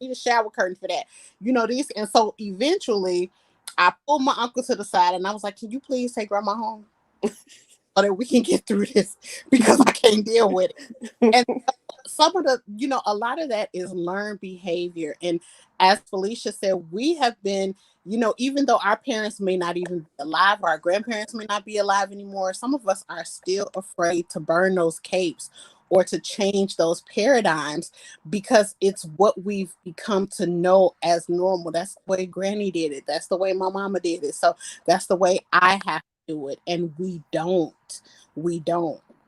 S3: need a shower curtain for that. These. And so eventually I pulled my uncle to the side and I was like, can you please take grandma home so that we can get through this, because I can't deal with it. And some of the, a lot of that is learned behavior. And as Felicia said, we have been, even though our parents may not even be alive, or our grandparents may not be alive anymore, some of us are still afraid to burn those capes or to change those paradigms, because it's what we've become to know as normal. That's the way Granny did it. That's the way my mama did it. So that's the way I have to do it. And we don't.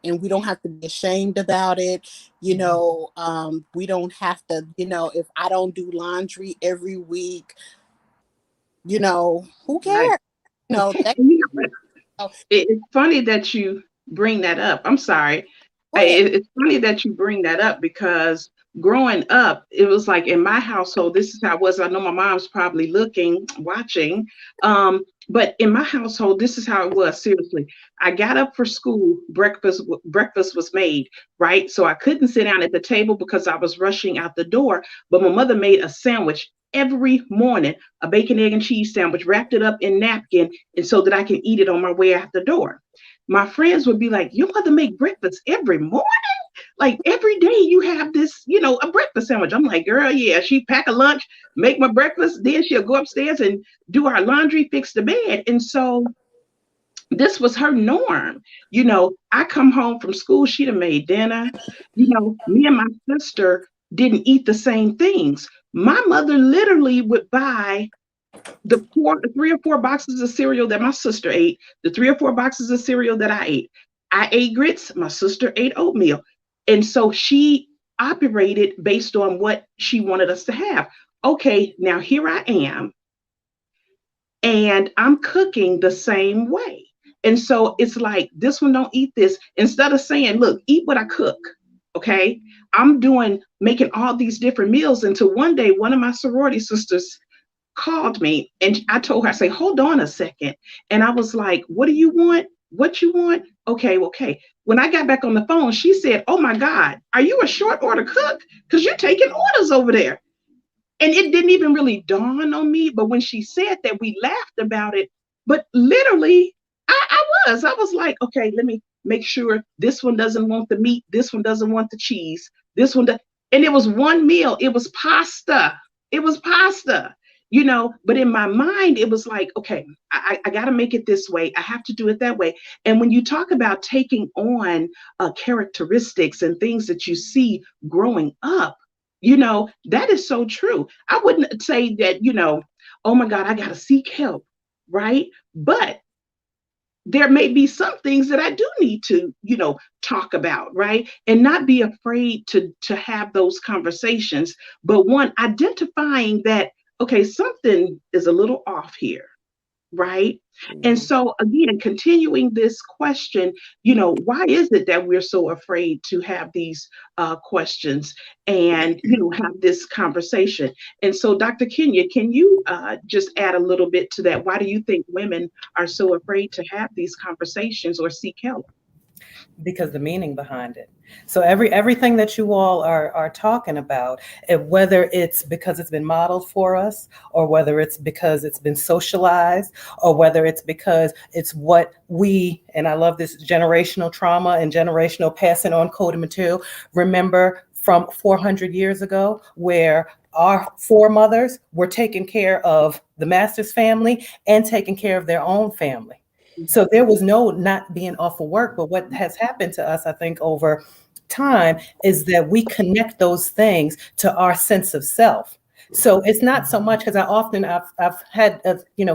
S3: and we don't have to be ashamed about it. We don't have to, if I don't do laundry every week, who
S1: Right.
S3: cares? That,
S1: And you know what?
S3: oh,
S1: It's funny that you bring that up. I'm sorry.
S3: go ahead.
S1: It's funny that you bring that up because growing up, it was like in my household, this is how it was. I know my mom's probably looking, watching. But in my household, this is how it was. Seriously, I got up for school. Breakfast was made, right? So I couldn't sit down at the table because I was rushing out the door. But my mother made a sandwich every morning, a bacon, egg, and cheese sandwich, wrapped it up in napkin, and so that I can eat it on my way out the door. My friends would be like, "Your mother make breakfast every morning? Like every day you have this, a breakfast sandwich." I'm like, "Girl, yeah, she pack a lunch, make my breakfast, then she'll go upstairs and do our laundry, fix the bed." And so this was her norm. I come home from school, she'd have made dinner. Me and my sister didn't eat the same things. My mother literally would buy the 3 or 4 boxes of cereal that my sister ate, the 3 or 4 boxes of cereal that I ate. I ate grits, my sister ate oatmeal. And so she operated based on what she wanted us to have. Okay, now here I am, and I'm cooking the same way. And so it's like, this one don't eat this. Instead of saying, look, eat what I cook. Okay. I'm making all these different meals until one day, one of my sorority sisters called me and I told her, I say, hold on a second. And I was like, what do you want? What you want? Okay, okay. When I got back on the phone, she said, oh my God, are you a short order cook? Because you're taking orders over there. And it didn't even really dawn on me. But when she said that, we laughed about it. But literally, I was like, okay, let me make sure this one doesn't want the meat. This one doesn't want the cheese. This one does. And it was one meal. It was pasta. It was pasta. But in my mind, it was like, okay, I got to make it this way. I have to do it that way. And when you talk about taking on characteristics and things that you see growing up, that is so true. I wouldn't say that, oh my God, I got to seek help, right? But there may be some things that I do need to, talk about, right? And not be afraid to have those conversations. But one, identifying that, okay, something is a little off here, right? And
S2: Mhm.
S1: so again, continuing this question, why is it that we're so afraid to have these questions and have this conversation? And so, Dr. Kenya, can you just add a little bit to that? Why do you think women are so afraid to have these conversations or seek help?
S5: Because the meaning behind it. So everything that you all are talking about, whether it's because it's been modeled for us, or whether it's because it's been socialized, or whether it's because it's what we, and I love this generational trauma and generational passing on coded material, remember from 400 years ago, where our foremothers were taking care of the master's family and taking care of their own family. So there was no not being off of work. But what has happened to us, I think, over time is that we connect those things to our sense of self. So it's not so much because I've had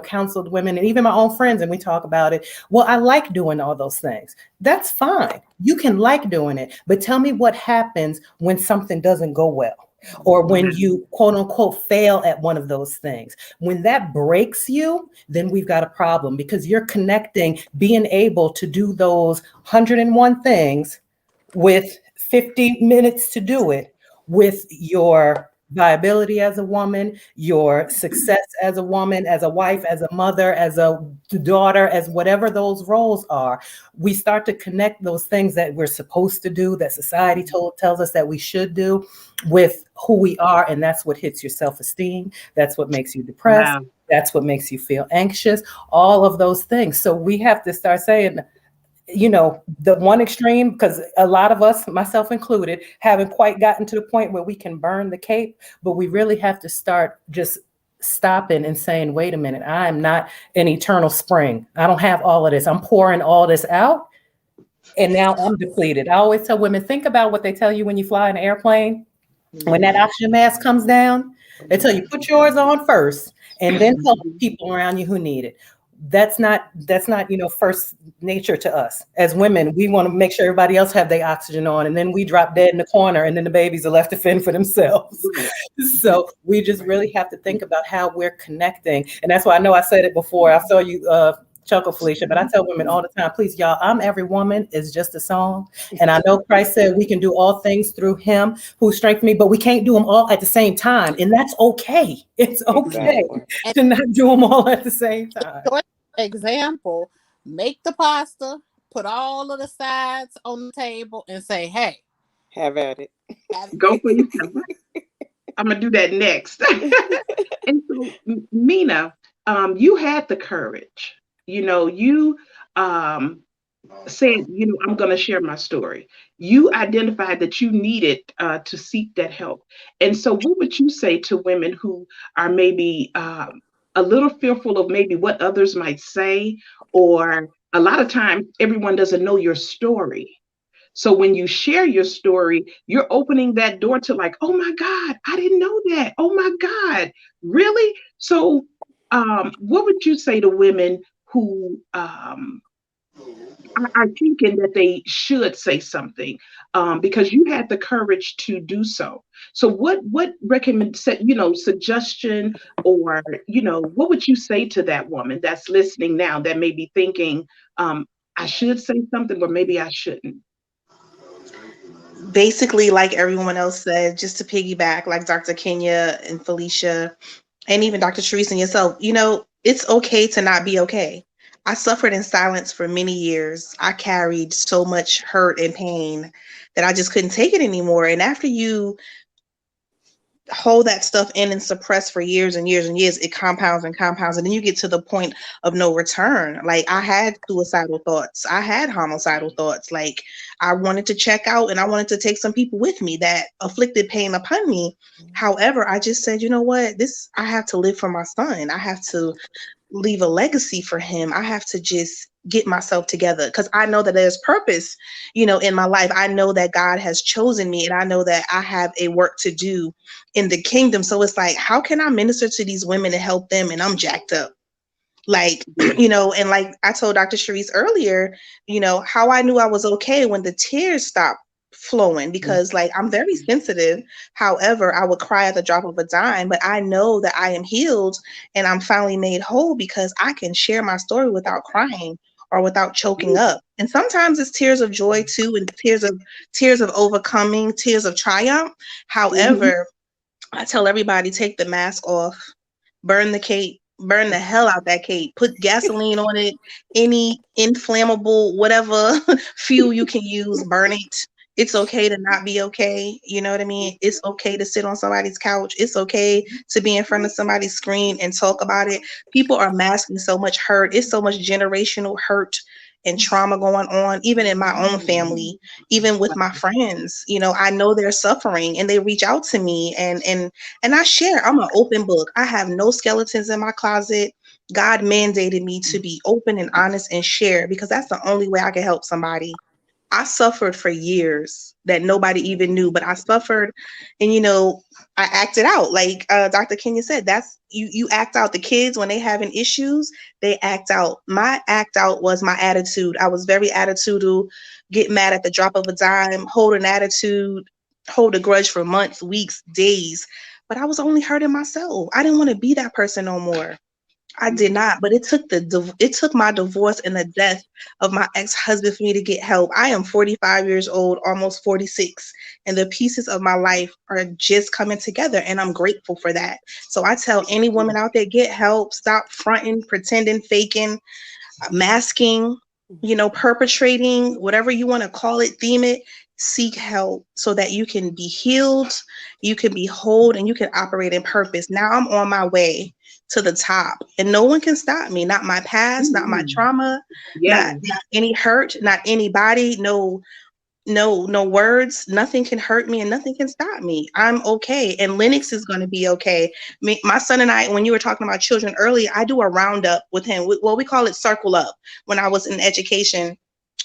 S5: counseled women and even my own friends, and we talk about it. Well, I like doing all those things. That's fine. You can like doing it, but tell me what happens when something doesn't go well, or when you quote unquote fail at one of those things. When that breaks you, then we've got a problem, because you're connecting being able to do those 101 things with 50 minutes to do it with your viability as a woman, your success as a woman, as a wife, as a mother, as a daughter, as whatever those roles are. We start to connect those things that we're supposed to do, that society tells us that we should do, with who we are. And that's what hits your self-esteem. That's what makes you depressed.
S1: Wow.
S5: That's what makes you feel anxious, all of those things. So we have to start saying, the one extreme, because a lot of us, myself included, haven't quite gotten to the point where we can burn the cape, but we really have to start just stopping and saying, wait a minute, I am not an eternal spring. I don't have all of this. I'm pouring all this out, and now I'm depleted. I always tell women, think about what they tell you when you fly in an airplane. When that oxygen mask comes down, they tell you put yours on first and then help the people around you who need it. that's not first nature to us as women. We want to make sure everybody else have their oxygen on, and then we drop dead in the corner, and then the babies are left to fend for themselves.
S1: Right.
S5: So we just really have to think about how we're connecting, and that's why I know I said it before. I saw you chuckle, Felicia, but I tell women all the time, please, y'all, I'm every woman is just a song. And I know Christ said we can do all things through him who strengthens me, but we can't do them all at the same time. And that's okay. It's okay
S2: Exactly.
S3: And
S5: to not do them all at the same time.
S3: for example, make the pasta, put all of the sides on the table, and say, "Hey,
S2: Have at it.
S3: have
S1: Go for yourself. I'm gonna do that next. And so, Mina, you had the courage. You um, said, I'm going to share my story. You identified that you needed to seek that help. And so, what would you say to women who are maybe a little fearful of maybe what others might say, or a lot of times everyone doesn't know your story? So when you share your story, you're opening that door to like, oh my God, I didn't know that. Oh my God, really? So, what would you say to women who are thinking that they should say something because you had the courage to do so? So, what recommend suggestion, or what would you say to that woman that's listening now that may be thinking, I should say something, but maybe I shouldn't?
S4: Basically, like everyone else said, just to piggyback, like Dr. Kenya and Felicia, and even Dr. Therese and yourself, it's okay to not be okay. I suffered in silence for many years. I carried so much hurt and pain that I just couldn't take it anymore. And after you hold that stuff in and suppress for years and years and years, it compounds and compounds, and then you get to the point of no return. Like, I had suicidal thoughts, I had homicidal thoughts, like I wanted to check out and I wanted to take some people with me that afflicted pain upon me. However, I just said, you know what, I have to live for my son. I have to leave a legacy for him. I have to just get myself together because I know that there's purpose, in my life. I know that God has chosen me, and I know that I have a work to do in the kingdom. So it's like, how can I minister to these women and help them? And I'm jacked up. Like, and like I told Dr. Sharice earlier, how I knew I was okay when the tears stopped flowing, because like I'm very sensitive. However, I would cry at the drop of a dime, but I know that I am healed and I'm finally made whole because I can share my story without crying or without choking up. And sometimes it's tears of joy too, and tears of overcoming, tears of triumph.
S1: Mhm.
S4: However, I tell everybody, take the mask off, burn the cape, burn the hell out that cape, put gasoline on it, any inflammable, whatever fuel you can use, burn it. It's okay to not be okay. You know what I mean? It's okay to sit on somebody's couch. It's okay to be in front of somebody's screen and talk about it. People are masking so much hurt. It's so much generational hurt and trauma going on, even in my own family, even with my friends. I know they're suffering and they reach out to me, and I share. I'm an open book. I have no skeletons in my closet. God mandated me to be open and honest and share, because that's the only way I can help somebody. I suffered for years that nobody even knew, but I suffered, and I acted out. Like Dr. Kenya said, that's you act out. The kids, when they having issues, they act out. My act out was my attitude. I was very attitudinal, get mad at the drop of a dime, hold an attitude, hold a grudge for months, weeks, days. But I was only hurting myself. I didn't want to be that person no more. I did not, but it took my divorce and the death of my ex-husband for me to get help. I am 45 years old, almost 46, and the pieces of my life are just coming together, and I'm grateful for that. So I tell any woman out there, get help, stop fronting, pretending, faking, masking, perpetrating, whatever you want to call it, theme it. Seek help so that you can be healed, you can be whole, and you can operate in purpose. Now I'm on my way to the top, and no one can stop me. Not my past, not my
S1: Mhm.
S4: trauma,
S1: Yeah.
S4: not any hurt, not anybody, no words. Nothing can hurt me and nothing can stop me. I'm okay, and Lennox is going to be okay. My son and I, when you were talking about children earlier, I do a roundup with him. Well, we call it circle up. When I was in education,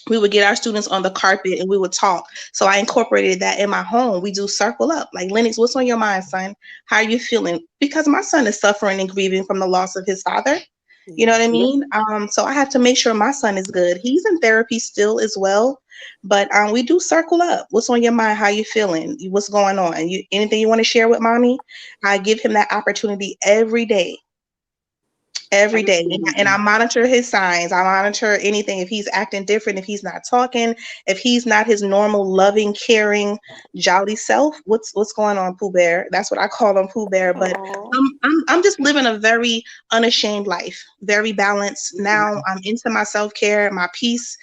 S4: we would get our students on the carpet and we would talk. So I incorporated that in my home. We do circle up. Like, Lennox, what's on your mind, son? How are you feeling? Because my son is suffering and grieving from the loss of his father. You know
S2: Yeah.
S4: what I
S1: Yeah.
S4: mean? So I have to make sure my son is good. He's in therapy still as well, but we do circle up. What's on your mind? How you feeling? What's going on? Anything you want to share with mommy? I give him that opportunity every day, and I
S1: Absolutely.
S4: monitor his signs. I monitor anything, if he's acting different, if he's not talking, if he's not his normal loving, caring, jolly self. What's going on, Pooh Bear? That's what I call him, Pooh Bear. But
S2: Oh,
S4: I'm just living a very unashamed life, very balanced. Now I'm into my self-care, my peace,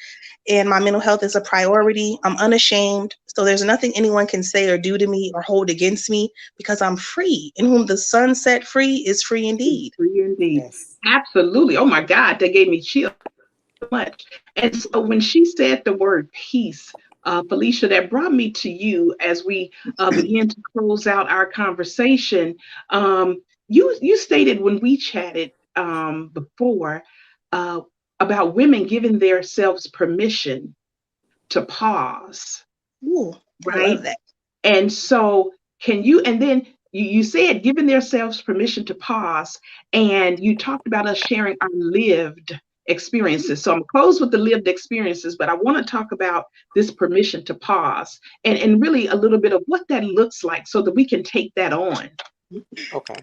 S4: and my mental health is a priority. I'm unashamed. So there's nothing anyone can say or do to me or hold against me, because I'm free. In whom the sun set free is free indeed.
S1: Free indeed.
S2: yes.
S1: Absolutely. Oh my God, that gave me chills so much. And so when she said the word peace, Felicia, that brought me to you as we begin to close out our conversation. You stated when we chatted before uh, about women giving themselves permission to pause,
S4: Ooh, I love
S1: right?
S4: that.
S1: And so, can you, and then you said giving themselves permission to pause, and you talked about us sharing our lived experiences. So I'm close with the lived experiences, but I want to talk about this permission to pause and really a little bit of what that looks like so that we can take that on.
S2: Okay.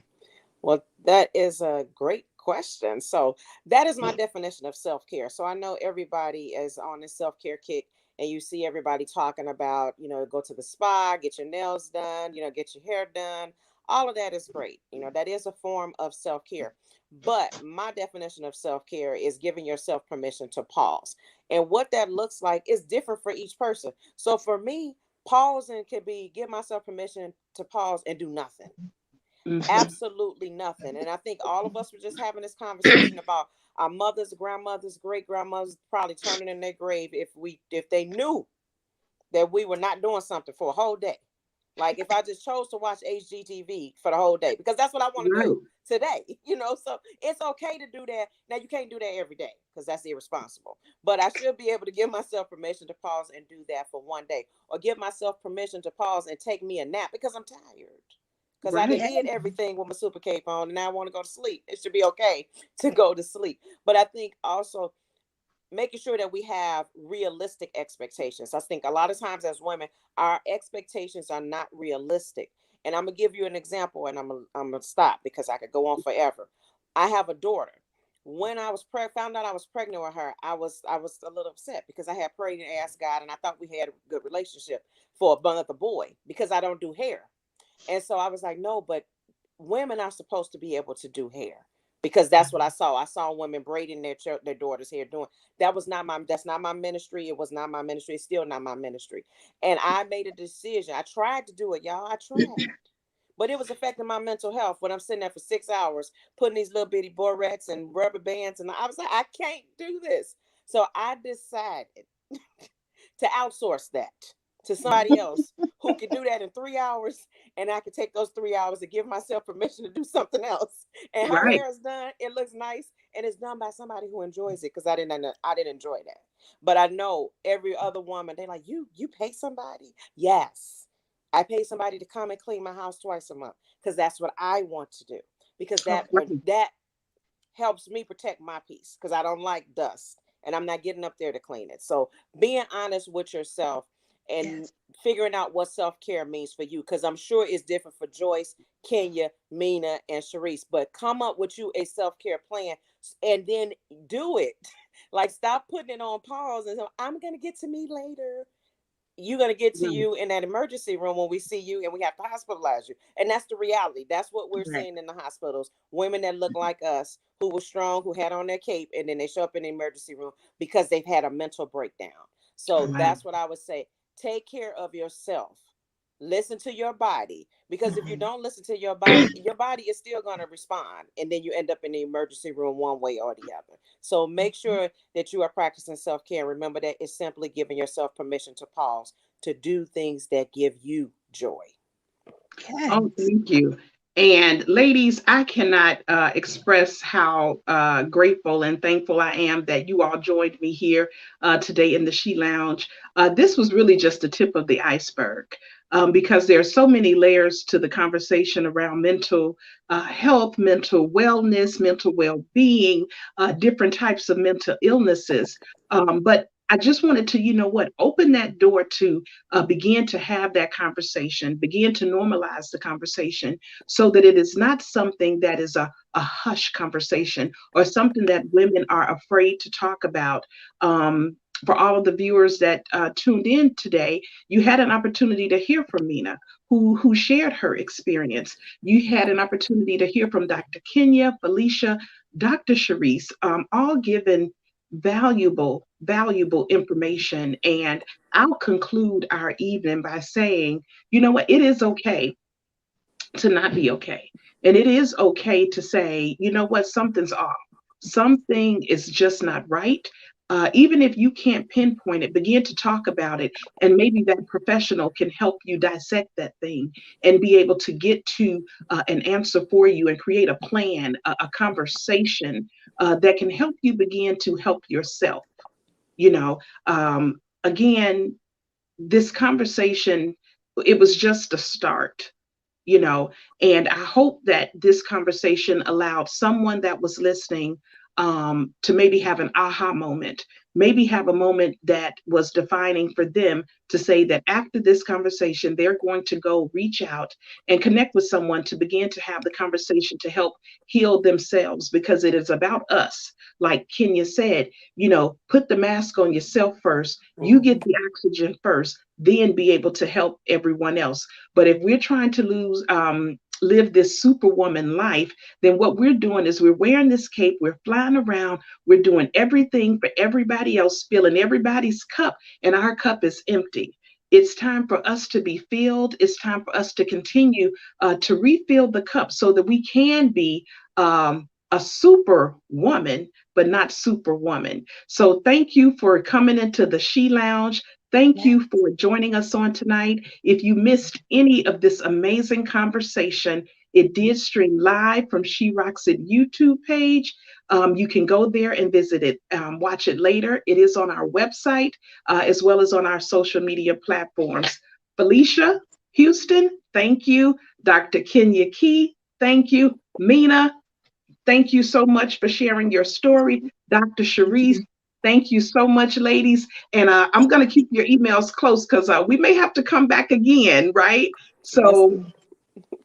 S2: Well, that is a great question. So, that is my definition of self care. So, I know everybody is on this self care kick, and you see everybody talking about, go to the spa, get your nails done, get your hair done. All of that is great. That is a form of self care. But my definition of self care is giving yourself permission to pause. And what that looks like is different for each person. So, for me, pausing could be give myself permission to pause and do nothing,
S1: Mhm.
S2: absolutely nothing. And I think all of us were just having this conversation about our mothers, grandmothers, great grandmothers probably turning in their grave if they knew that we were not doing something for a whole day. Like if I just chose to watch HGTV for the whole day, because that's what I want to
S1: Right,
S2: do today, so it's okay to do that. Now you can't do that every day because that's irresponsible. But I should be able to give myself permission to pause and do that for one day, or give myself permission to pause and take me a nap because I'm tired. Because I
S1: right.
S2: did everything with my super cape on and now I want to go to sleep. It should be okay to go to sleep. But I think also making sure that we have realistic expectations. I think a lot of times as women, our expectations are not realistic. And I'm gonna give you an example, and I'm gonna stop because I could go on forever. I have a daughter. When I was found out I was pregnant with her, I was a little upset because I had prayed and asked God, and I thought we had a good relationship for another boy because I don't do hair. And so I was like, no, but women are supposed to be able to do hair because that's what I saw. I saw women braiding their daughter's hair doing. That's not my ministry. It was not my ministry. It's still not my ministry. And I made a decision. I tried to do it, y'all. I tried. But it was affecting my mental health when I'm sitting there for 6 hours putting these little bitty borax and rubber bands. And I was like, I can't do this. So I decided to outsource that to somebody else who could do that in 3 hours, and I could take those 3 hours and give myself permission to do something else. And her
S1: Right.
S2: hair is done. It looks nice, and it's done by somebody who enjoys it because I didn't enjoy that. But I know every other woman, they're like, you pay somebody? Yes. I pay somebody to come and clean my house twice a month because that's what I want to do. Because that
S1: Right.
S2: that helps me protect my peace because I don't like dust and I'm not getting up there to clean it. So being honest with yourself and
S4: Yes.
S2: figuring out what self-care means for you, because I'm sure it's different for Joyce, Kenya, Mina, and Sharice, but come up with you a self-care plan and then do it. Like stop putting it on pause and so I'm gonna get to me later. You're going to get to
S1: Right.
S2: you in that emergency room when we see you and we have to hospitalize you. And that's the reality. That's what we're
S1: Right.
S2: seeing in the hospitals. Women that look like us, who were strong, who had on their cape, and then they show up in the emergency room because they've had a mental breakdown. So
S1: Wow.
S2: that's what I would say. Take care of yourself. Listen to your body, because if you
S4: Mhm.
S2: don't listen to your body is still going to respond, and then you end up in the emergency room one way or the other. So make sure that you are practicing self-care. Remember that it's simply giving yourself permission to pause to do things that give you joy.
S1: Oh,
S4: Yes.
S1: thank you. And ladies, I cannot express how grateful and thankful I am that you all joined me here today in the She Lounge. This was really just the tip of the iceberg, because there are so many layers to the conversation around mental health, mental wellness, mental well-being, different types of mental illnesses. But I just wanted to, you know what, open that door to begin to have that conversation, begin to normalize the conversation so that it is not something that is a hush conversation or something that women are afraid to talk about. For all of the viewers that tuned in today, you had an opportunity to hear from Mina, who shared her experience. You had an opportunity to hear from Dr. Kenya, Felicia, Dr. Sharice, all given valuable information. And I'll conclude our evening by saying, you know what, it is okay to not be okay. And it is okay to say, you know what, something's off. Something is just not right. Even if you can't pinpoint it, begin to talk about it. And maybe that professional can help you dissect that thing and be able to get to an answer for you and create a plan, a conversation that can help you begin to help yourself. You know, again, this conversation, it was just a start, you know. And I hope that this conversation allowed someone that was listening to maybe have an aha moment, maybe have a moment that was defining for them to say that after this conversation, they're going to go reach out and connect with someone to begin to have the conversation to help heal themselves, because it is about us. Like Kenya said, you know, put the mask on yourself first, you get
S2: Mhm.
S1: the oxygen first, then be able to help everyone else. But if we're trying to live this superwoman life, then what we're doing is we're wearing this cape, we're flying around, we're doing everything for everybody else, filling everybody's cup, and our cup is empty. It's time for us to be filled. It's time for us to continue to refill the cup so that we can be a super woman, but not superwoman. So thank you for coming into the She Lounge. Thank
S3: Yeah.
S1: you for joining us on tonight. If you missed any of this amazing conversation, it did stream live from She Rocks It YouTube page. You can go there and visit it, watch it later. It is on our website as well as on our social media platforms. Felicia Houston, thank you. Dr. Kenya Key, thank you. Mina, thank you so much for sharing your story. Dr.
S3: Thank
S1: Sharice,
S3: you.
S1: thank you so much, ladies. And I'm going to keep your emails close because we may have to come back again, right?
S2: Yes,
S1: So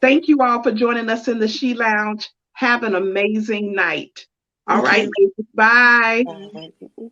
S1: thank you all for joining us in the She Lounge. Have an amazing night. All
S3: You
S1: right,
S3: too.
S1: ladies. Bye.
S2: ma'am.